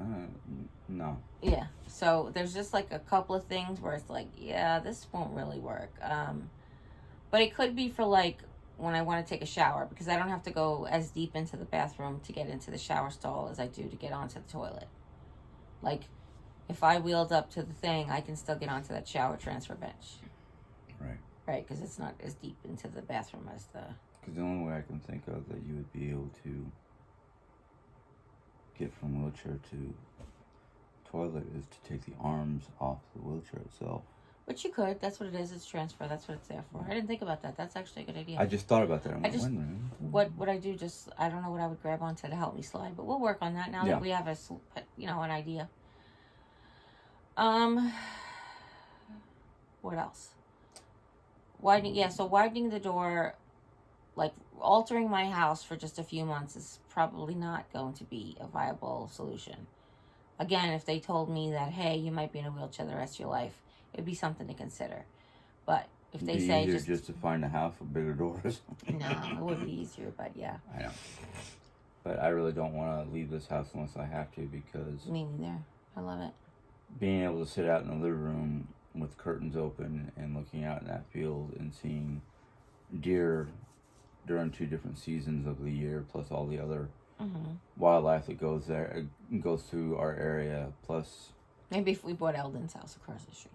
no. Yeah. So there's just like a couple of things where it's like, yeah, this won't really work. But it could be for like when I want to take a shower, because I don't have to go as deep into the bathroom to get into the shower stall as I do to get onto the toilet. Like if I wheeled up to the thing, I can still get onto that shower transfer bench. Right. Right, because it's not as deep into the bathroom as the... Because the only way I can think of that you would be able to get from wheelchair to toilet is to take the arms off the wheelchair itself. Which you could. That's what it is. It's transfer. That's what it's there for. I didn't think about that. That's actually a good idea. I just thought about that. What would I do? I don't know what I would grab onto to help me slide, but we'll work on that now that we have an idea. What else? Widening the door, like altering my house for just a few months is probably not going to be a viable solution. Again, if they told me that, hey, you might be in a wheelchair the rest of your life, it'd be something to consider. But if they say just to find a house with bigger doors. No, it would be easier, but yeah. I know. But I really don't want to leave this house unless I have to, because Me neither. I love it. Being able to sit out in the living room with curtains open and looking out in that field and seeing deer during 2 different seasons of the year, plus all the other wildlife that goes through our area, plus... Maybe if we bought Eldon's house across the street.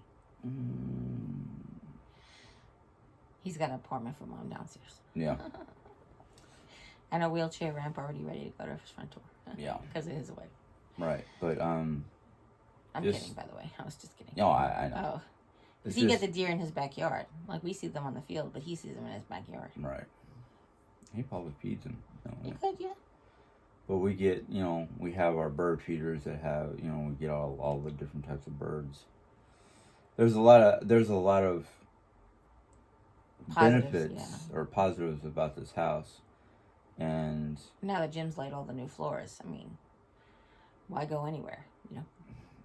He's got an apartment for Mom downstairs. Yeah. And a wheelchair ramp already ready to go to his front door. Yeah. Because it is away. Right, but I'm kidding, by the way. I was just kidding. No, I know. Oh. Because he gets the deer in his backyard. Like, we see them on the field, but he sees them in his backyard. Right. He probably feeds them. He could, yeah. But we get, we have our bird feeders that have, we get all the different types of birds. There's a lot of benefits or positives about this house. And now the gym's laid all the new floors. I mean, why go anywhere? You know.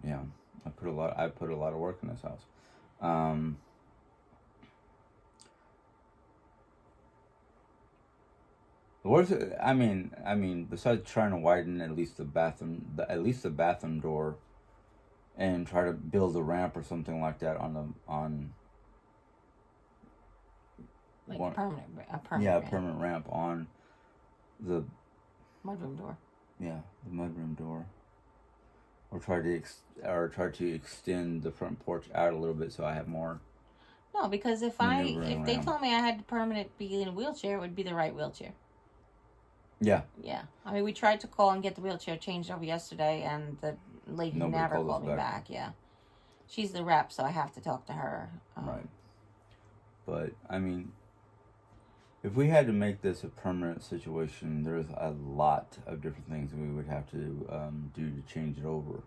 Yeah, I put a lot of work in this house. The worst, I mean, besides trying to widen at least the bathroom door, and try to build a ramp or something like that on Like one, a permanent yeah, a ramp. permanent ramp on the Mudroom door. Yeah, the mudroom door. Or try to extend the front porch out a little bit so I have more. No, because if they told me I had to permanent be in a wheelchair, it would be the right wheelchair. Yeah. Yeah. I mean, we tried to call and get the wheelchair changed over yesterday, and the lady never called me back. Yeah. She's the rep, so I have to talk to her. Right. But, I mean, if we had to make this a permanent situation, there's a lot of different things that we would have to do to change it over.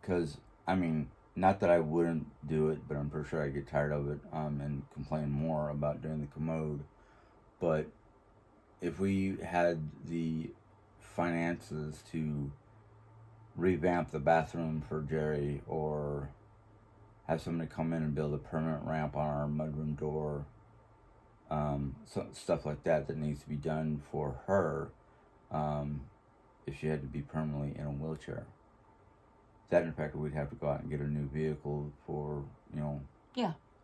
Because, I mean, not that I wouldn't do it, but I'm pretty sure I'd get tired of it and complain more about doing the commode. But if we had the finances to revamp the bathroom for Jeri, or have somebody come in and build a permanent ramp on our mudroom door, stuff like that needs to be done for her if she had to be permanently in a wheelchair. That, in fact, we'd have to go out and get a new vehicle for,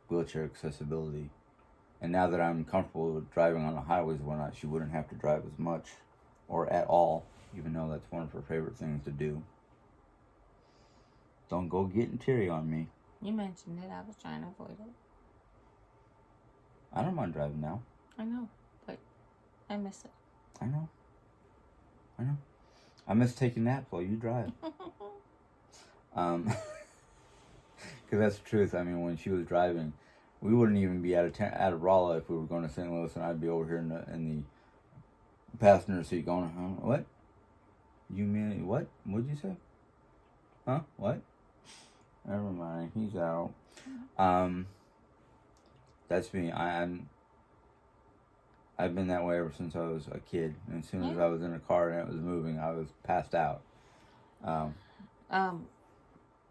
wheelchair accessibility. And now that I'm comfortable with driving on the highways and whatnot, she wouldn't have to drive as much or at all, even though that's one of her favorite things to do. Don't go getting teary on me. You mentioned it. I was trying to avoid it. I don't mind driving now. I know, but I miss it. I know. I miss taking naps while you drive. Because that's the truth. I mean, when she was driving, we wouldn't even be out of Rolla if we were going to St. Louis, and I'd be over here in the passenger seat going, what? You mean, what? What'd you say? Huh? What? Never mind. He's out. That's me. I've been that way ever since I was a kid. And as soon as I was in a car and it was moving, I was passed out.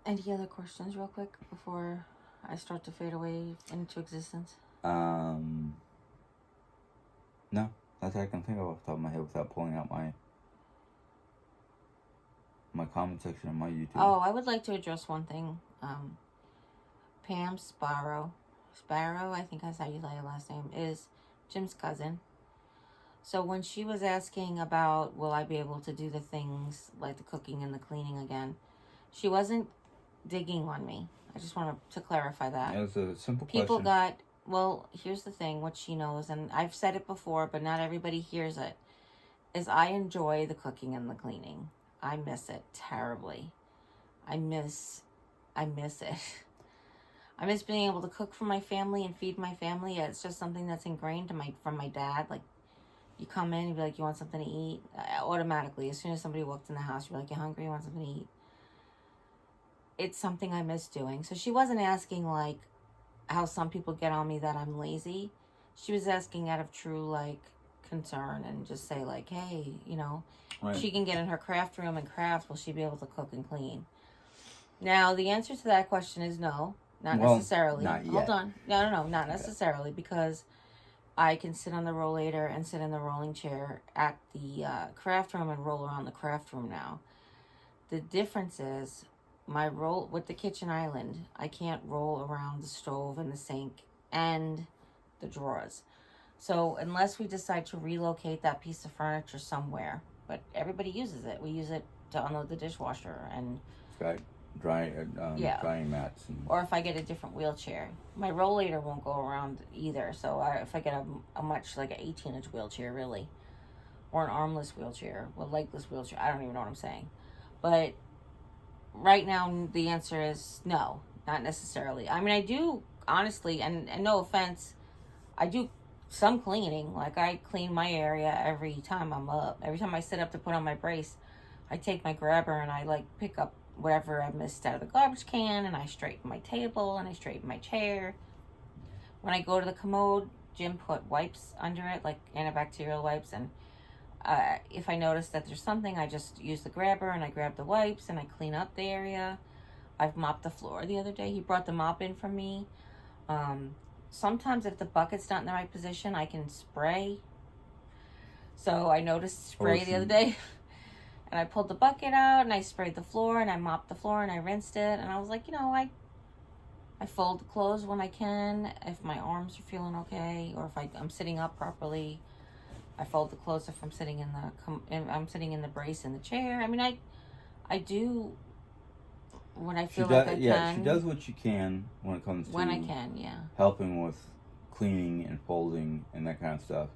Any other questions real quick before I start to fade away into existence? No. Not that I can think of off the top of my head without pulling out my comment section on my YouTube. Oh, I would like to address one thing. Pam Sparrow, I think that's how you say your last name, is Jim's cousin. So when she was asking about, will I be able to do the things like the cooking and the cleaning again, she wasn't digging on me. I just want to clarify that. It was a simple People question. well, here's the thing, what she knows, and I've said it before, but not everybody hears it, is I enjoy the cooking and the cleaning. I miss it terribly. I miss it. I miss being able to cook for my family and feed my family. It's just something that's ingrained from my dad. Like, you come in, you'd be like, you want something to eat? Automatically, as soon as somebody walked in the house, you'd be like, you hungry? You want something to eat? It's something I miss doing. So she wasn't asking, like, how some people get on me that I'm lazy. She was asking out of true, like, concern and just say, like, hey, Right. She can get in her craft room and craft. Will she be able to cook and clean? Now, the answer to that question is no. Not necessarily. Not yet. Hold on. No, not necessarily, because I can sit on the rollator and sit in the rolling chair at the craft room and roll around the craft room now. The difference is my roll with the kitchen island, I can't roll around the stove and the sink and the drawers. So unless we decide to relocate that piece of furniture somewhere, but everybody uses it. We use it to unload the dishwasher and It's got drying mats. or if I get a different wheelchair. My rollator won't go around either. So if I get a much, like an 18-inch wheelchair, really, or an armless wheelchair, a legless wheelchair, I don't even know what I'm saying. But right now, the answer is no, not necessarily. I mean, I do, honestly, and no offense, I do some cleaning. Like, I clean my area every time I'm up. Every time I sit up to put on my brace, I take my grabber and I, like, pick up whatever I missed out of the garbage can, and I straighten my table and I straighten my chair. When I go to the commode, Jim put wipes under it, like antibacterial wipes, and if I notice that there's something, I just use the grabber and I grab the wipes and I clean up the area. I've mopped the floor the other day. He brought the mop in for me. Sometimes if the bucket's not in the right position, I can spray. So I noticed spray the other day. And I pulled the bucket out and I sprayed the floor and I mopped the floor and I rinsed it. And I was like, I fold the clothes when I can, if my arms are feeling okay, or if I'm sitting up properly. I fold the clothes if I'm sitting in the brace in the chair. I mean, I do when I feel like I can. Yeah, she does what she can when it comes to when I can, yeah, helping with cleaning and folding and that kind of stuff.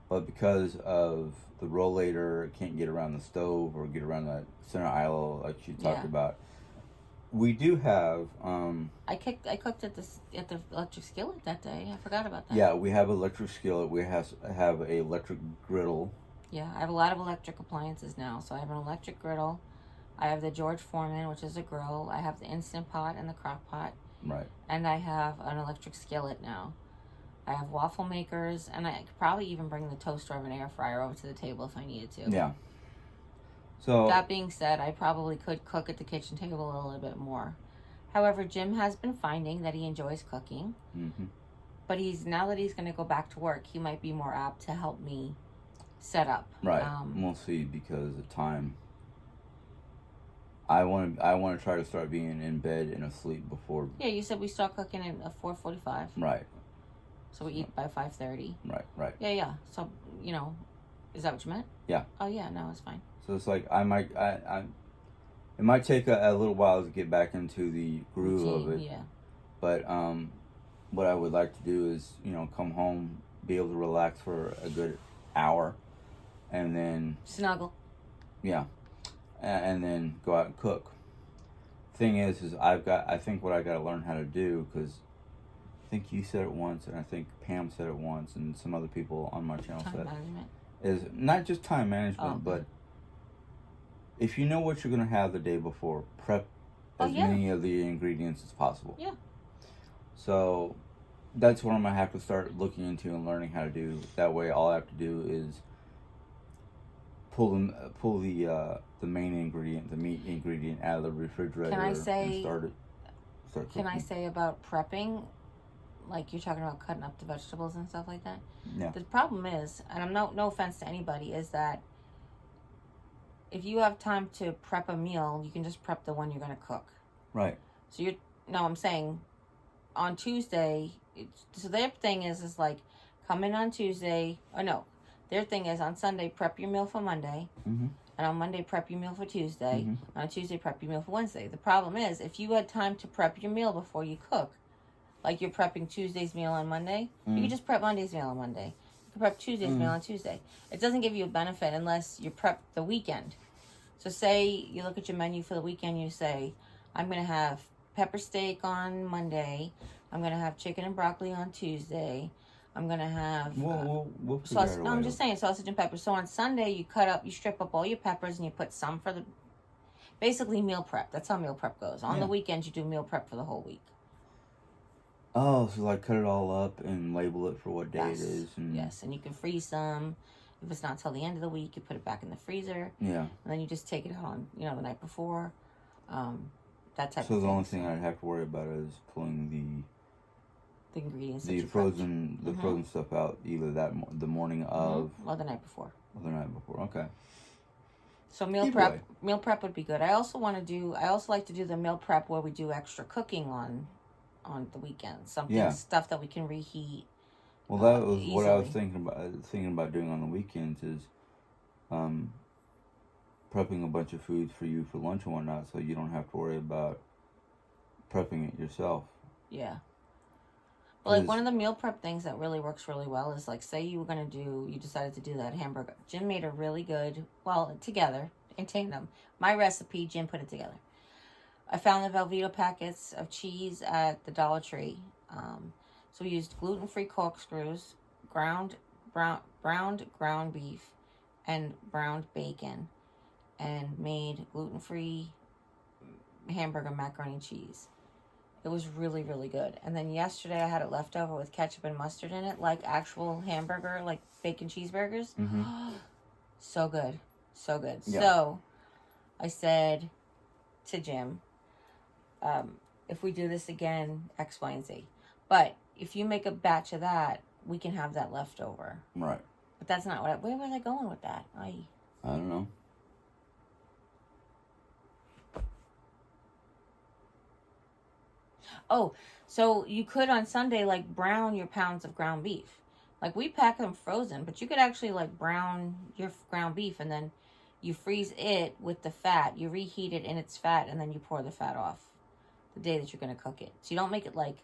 But because of the rollator, it can't get around the stove or get around that center aisle like she talked about. We do have. I cooked at the electric skillet that day. I forgot about that. Yeah, we have electric skillet. We have a electric griddle. Yeah, I have a lot of electric appliances now. So I have an electric griddle. I have the George Foreman, which is a grill. I have the Instant Pot and the Crock Pot. Right. And I have an electric skillet now. I have waffle makers, and I could probably even bring the toaster of an air fryer over to the table if I needed to. Yeah. So that being said, I probably could cook at the kitchen table a little bit more. However, Jim has been finding that he enjoys cooking. Mm-hmm. But now that he's going to go back to work, he might be more apt to help me set up. Right. We'll see, because of time. I want to try to start being in bed and asleep before. Yeah, you said we start cooking at 4:45. Right. So we eat by 5:30. Right. Yeah. So, is that what you meant? Yeah. Oh yeah, no, it's fine. So it's like it might take a little while to get back into the groove of it. Yeah. But what I would like to do is, come home, be able to relax for a good hour, and then snuggle. Yeah. And then go out and cook. Thing is I think what I got to learn how to do, because I think you said it once, and I think Pam said it once, and some other people on my channel said, is not just time management, but if you know what you're going to have the day before, prep as many of the ingredients as possible. Yeah. So that's what I'm going to have to start looking into and learning how to do. That way, all I have to do is pull the main ingredient, the meat ingredient, out of the refrigerator and start cooking. Can I say about prepping? Like you're talking about cutting up the vegetables and stuff like that. Yeah. The problem is, and I'm no offense to anybody, is that if you have time to prep a meal, you can just prep the one you're going to cook. Right. So I'm saying on Tuesday. So their thing is like come in on Tuesday. Or no, their thing is on Sunday prep your meal for Monday. Mm-hmm. And on Monday, prep your meal for Tuesday. Mm-hmm. On Tuesday, prep your meal for Wednesday. The problem is, if you had time to prep your meal before you cook, like you're prepping Tuesday's meal on Monday, you can just prep Monday's meal on Monday. You can prep Tuesday's meal on Tuesday. It doesn't give you a benefit unless you prep the weekend. So say you look at your menu for the weekend, you say, I'm going to have pepper steak on Monday. I'm going to have chicken and broccoli on Tuesday. I'm going to have we'll sausage. No, I'm just saying sausage and pepper. So on Sunday, you strip up all your peppers and you put some for basically meal prep. That's how meal prep goes. On the weekends, you do meal prep for the whole week. Oh, so like cut it all up and label it for what day it is. Yes, and you can freeze some. If it's not till the end of the week, you put it back in the freezer. Yeah. And then you just take it out on, the night before. That type of thing. So the only thing I'd have to worry about is pulling the ingredients, the frozen stuff out either the morning of or the night before. Okay. So meal prep would be good. I also like to do the meal prep where we do extra cooking on the weekends. Stuff that we can reheat. Well, that was easily. What I was thinking about doing on the weekends is prepping a bunch of foods for you for lunch and whatnot, so you don't have to worry about prepping it yourself. Yeah. But like one of the meal prep things that really works really well is like, say you decided to do that hamburger. Jim made a really good, together, in tandem. My recipe, Jim put it together. I found the Velveeta packets of cheese at the Dollar Tree. So we used gluten-free corkscrews, ground beef, and browned bacon, and made gluten-free hamburger macaroni and cheese. It was really, really good. And then yesterday I had it left over with ketchup and mustard in it, like actual hamburger, like bacon cheeseburgers. Mm-hmm. So good. So good. Yeah. So I said to Jim, if we do this again, X, Y, and Z. But if you make a batch of that, we can have that left over. Right. But that's not what where was I going with that? I don't know. Oh, so you could on Sunday like brown your pounds of ground beef. Like we pack them frozen, but you could actually like brown your ground beef and then you freeze it with the fat. You reheat it in its fat and then you pour the fat off the day that you're going to cook it. So you don't make it like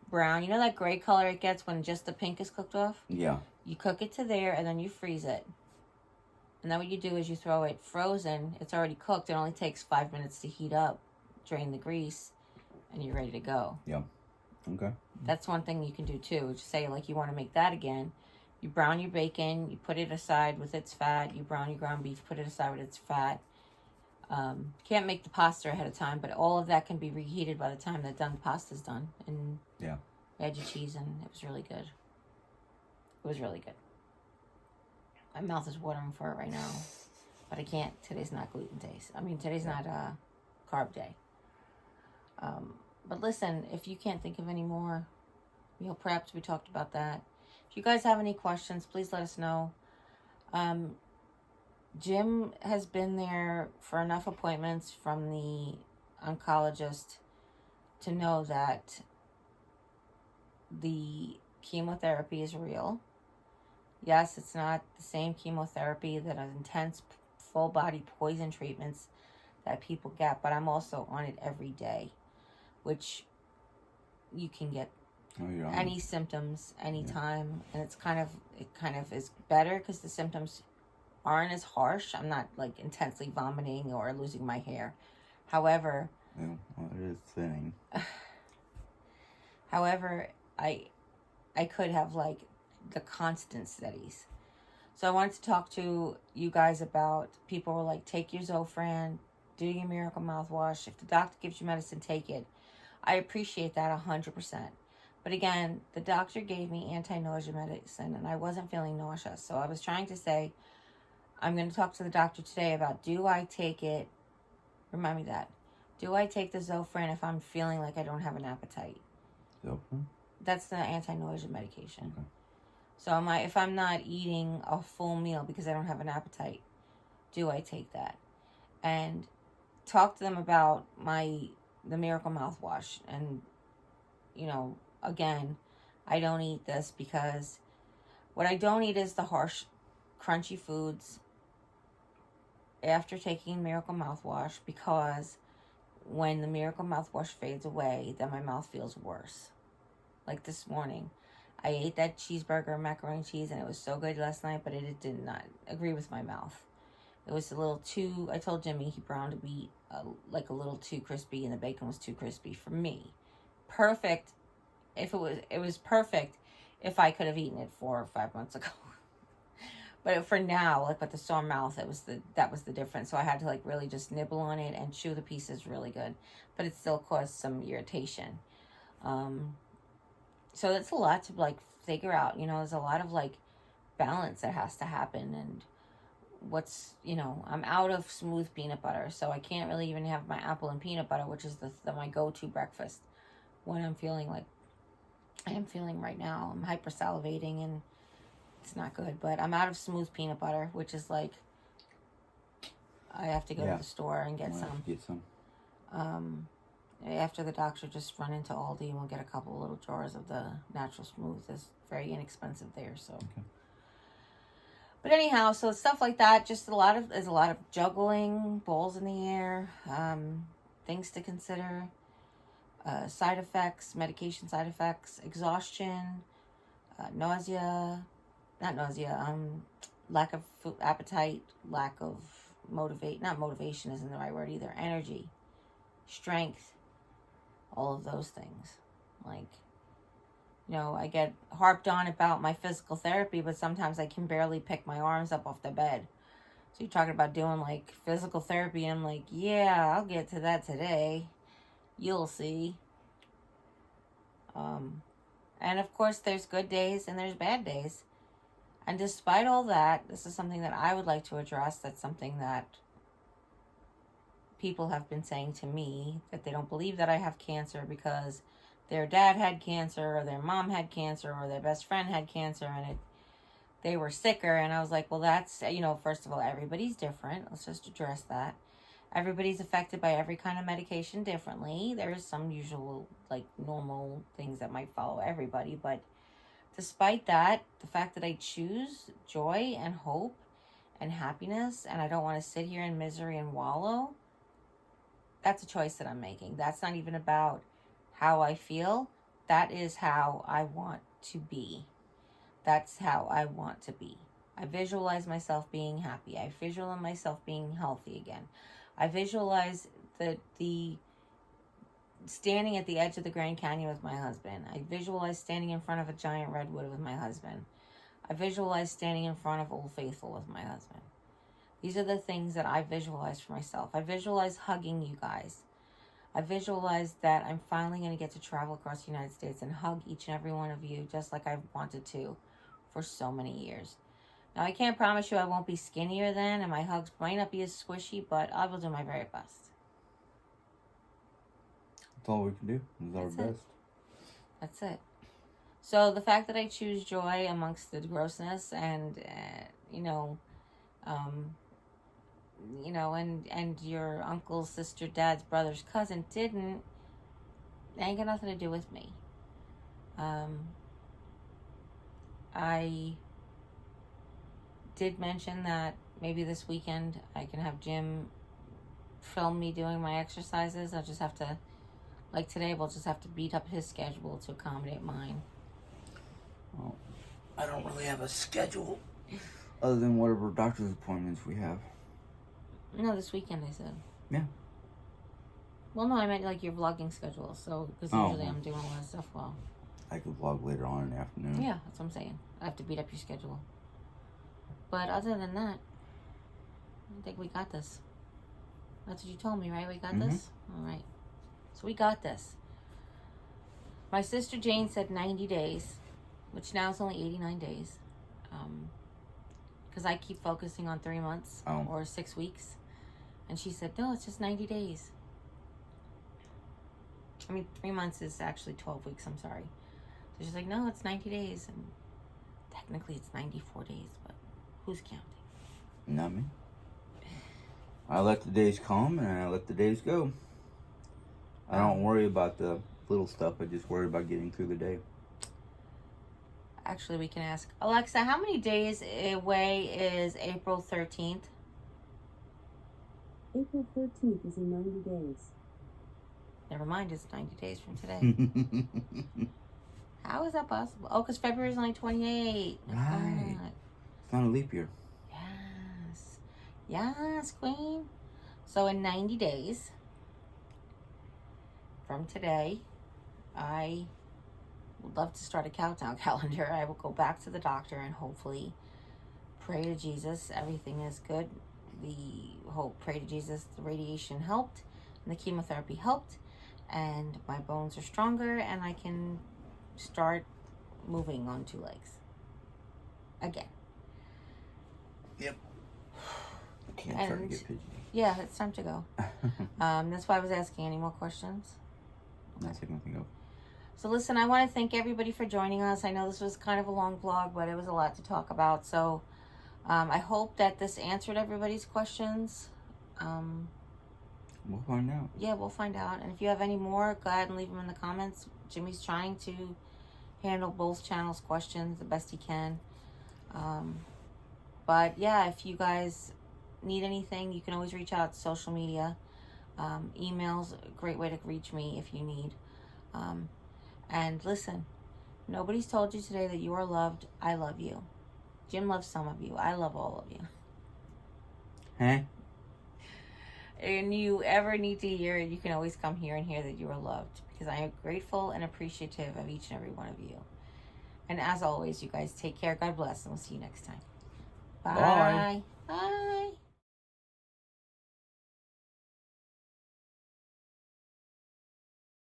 brown. You know that gray color it gets when just the pink is cooked off? Yeah. You cook it to there and then you freeze it. And then what you do is you throw it frozen. It's already cooked. It only takes 5 minutes to heat up. Drain the grease. And you're ready to go. Yeah. Okay. That's one thing you can do too. Just say like you want to make that again. You brown your bacon. You put it aside with its fat. You brown your ground beef. Put it aside with its fat. Can't make the pasta ahead of time, but all of that can be reheated by the time that the pasta's done. And yeah, add your cheese and it was really good. It was really good. My mouth is watering for it right now, but I can't. Today's not gluten day. Today's not carb day. But listen, if you can't think of any more meal preps, we talked about that. If you guys have any questions, please let us know. Jim has been there for enough appointments from the oncologist to know that the chemotherapy is real. Yes, it's not the same chemotherapy that are intense full body poison treatments that people get, but I'm also on it every day, which you can get any symptoms anytime, and it kind of is better because the symptoms aren't as harsh. I'm not like intensely vomiting or losing my hair. However, well, it is thinning. However, I could have like the constant studies. So I wanted to talk to you guys about, people were like, take your Zofran, do your miracle mouthwash. If the doctor gives you medicine, take it. I appreciate that 100%. But again, the doctor gave me anti-nausea medicine and I wasn't feeling nauseous. So I was trying to say, I'm going to talk to the doctor today about, do I take it? Remind me that. Do I take the Zofran if I'm feeling like I don't have an appetite? Zofran? That's the anti-nausea medication. Okay. So if I'm not eating a full meal because I don't have an appetite, do I take that? And talk to them about the miracle mouthwash. And, again, I don't eat this because what I don't eat is the harsh, crunchy foods after taking miracle mouthwash, because when the miracle mouthwash fades away, then my mouth feels worse. Like this morning, I ate that cheeseburger, macaroni and cheese, and it was so good last night, but it did not agree with my mouth. It was a little too, I told Jimmy he browned the meat like a little too crispy, and the bacon was too crispy for me. Perfect. It was perfect if I could have eaten it 4 or 5 months ago. But for now, like with the sore mouth, that was the difference. So I had to like really just nibble on it and chew the pieces really good. But it still caused some irritation. So that's a lot to like figure out. There's a lot of like balance that has to happen. And I'm out of smooth peanut butter. So I can't really even have my apple and peanut butter, which is my go-to breakfast when I'm feeling like I am feeling right now. I'm hypersalivating and it's not good, but I'm out of smooth peanut butter, which is like, I have to go to the store and get some. Get some. After the doctor, just run into Aldi and we'll get a couple little jars of the natural smooth. It's very inexpensive there, so. Okay. But anyhow, so stuff like that, just there's a lot of juggling, balls in the air, things to consider, side effects, medication side effects, exhaustion, lack of food, appetite, lack of not motivation isn't the right word either, energy, strength, all of those things. Like, I get harped on about my physical therapy, but sometimes I can barely pick my arms up off the bed. So you're talking about doing like physical therapy, and I'm like, yeah, I'll get to that today. You'll see. And of course, there's good days and there's bad days. And despite all that, this is something that I would like to address. That's something that people have been saying to me, that they don't believe that I have cancer because their dad had cancer or their mom had cancer or their best friend had cancer and they were sicker. And I was like, well, that's, first of all, everybody's different. Let's just address that. Everybody's affected by every kind of medication differently. There's some usual, normal things that might follow everybody. But despite that, the fact that I choose joy and hope and happiness and I don't want to sit here in misery and wallow, that's a choice that I'm making. That's not even about how I feel. That is how I want to be. That's how I want to be. I visualize myself being happy. I visualize myself being healthy again. I visualize the standing at the edge of the Grand Canyon with my husband. I visualize standing in front of a giant redwood with my husband. I visualize standing in front of Old Faithful with my husband. These are the things that I visualize for myself. I visualize hugging you guys. I visualize that I'm finally going to get to travel across the United States and hug each and every one of you just like I've wanted to for so many years. Now, I can't promise you I won't be skinnier then, and my hugs might not be as squishy, but I will do my very best. That's all we can do. It's our best. That's it. So the fact that I choose joy amongst the grossness and, and your uncle's sister, dad's brother's cousin didn't, that ain't got nothing to do with me. I did mention that maybe this weekend I can have Jim film me doing my exercises. I'll just have to, like today, we'll just have to beat up his schedule to accommodate mine. Well, I don't really have a schedule other than whatever doctor's appointments we have. No, this weekend I said. Yeah. Well, no, I meant like your vlogging schedule. So, because usually I'm doing a lot of stuff well. I could vlog later on in the afternoon. Yeah, that's what I'm saying. I have to beat up your schedule. But other than that, I think we got this. That's what you told me, right? We got this? All right. So we got this. My sister Jane said 90 days, which now is only 89 days. Because I keep focusing on 3 months or 6 weeks. And she said, no, it's just 90 days. 3 months is actually 12 weeks, I'm sorry. So she's like, no, it's 90 days. And technically it's 94 days, but who's counting? Not me. I let the days come and I let the days go. I don't worry about the little stuff. I just worry about getting through the day. Actually, we can ask Alexa, how many days away is April 13th? April 13th is in 90 days. Never mind, it's 90 days from today. How is that possible? Oh, because February is only 28. Right. It's not a leap year. Yes. Yes, Queen. So in 90 days from today, I would love to start a countdown calendar. I will go back to the doctor and hopefully pray to Jesus everything is good. Pray to Jesus the radiation helped and the chemotherapy helped and my bones are stronger and I can start moving on 2 legs again. Yep. Can't start to get pigeon. Yeah, it's time to go. That's why I was asking any more questions. Not taking anything up. So listen, I want to thank everybody for joining us. I know this was kind of a long vlog, but it was a lot to talk about. So I hope that this answered everybody's questions. We'll find out. Yeah, we'll find out. And if you have any more, go ahead and leave them in the comments. Jimmy's trying to handle both channels' questions the best he can. But yeah, if you guys need anything, you can always reach out to social media. Email's a great way to reach me if you need. And listen, nobody's told you today that you are loved. I love you. Jim loves some of you. I love all of you. Huh? And you ever need to hear it, you can always come here and hear that you are loved. Because I am grateful and appreciative of each and every one of you. And as always, you guys take care. God bless. And we'll see you next time. Bye. Bye. Bye.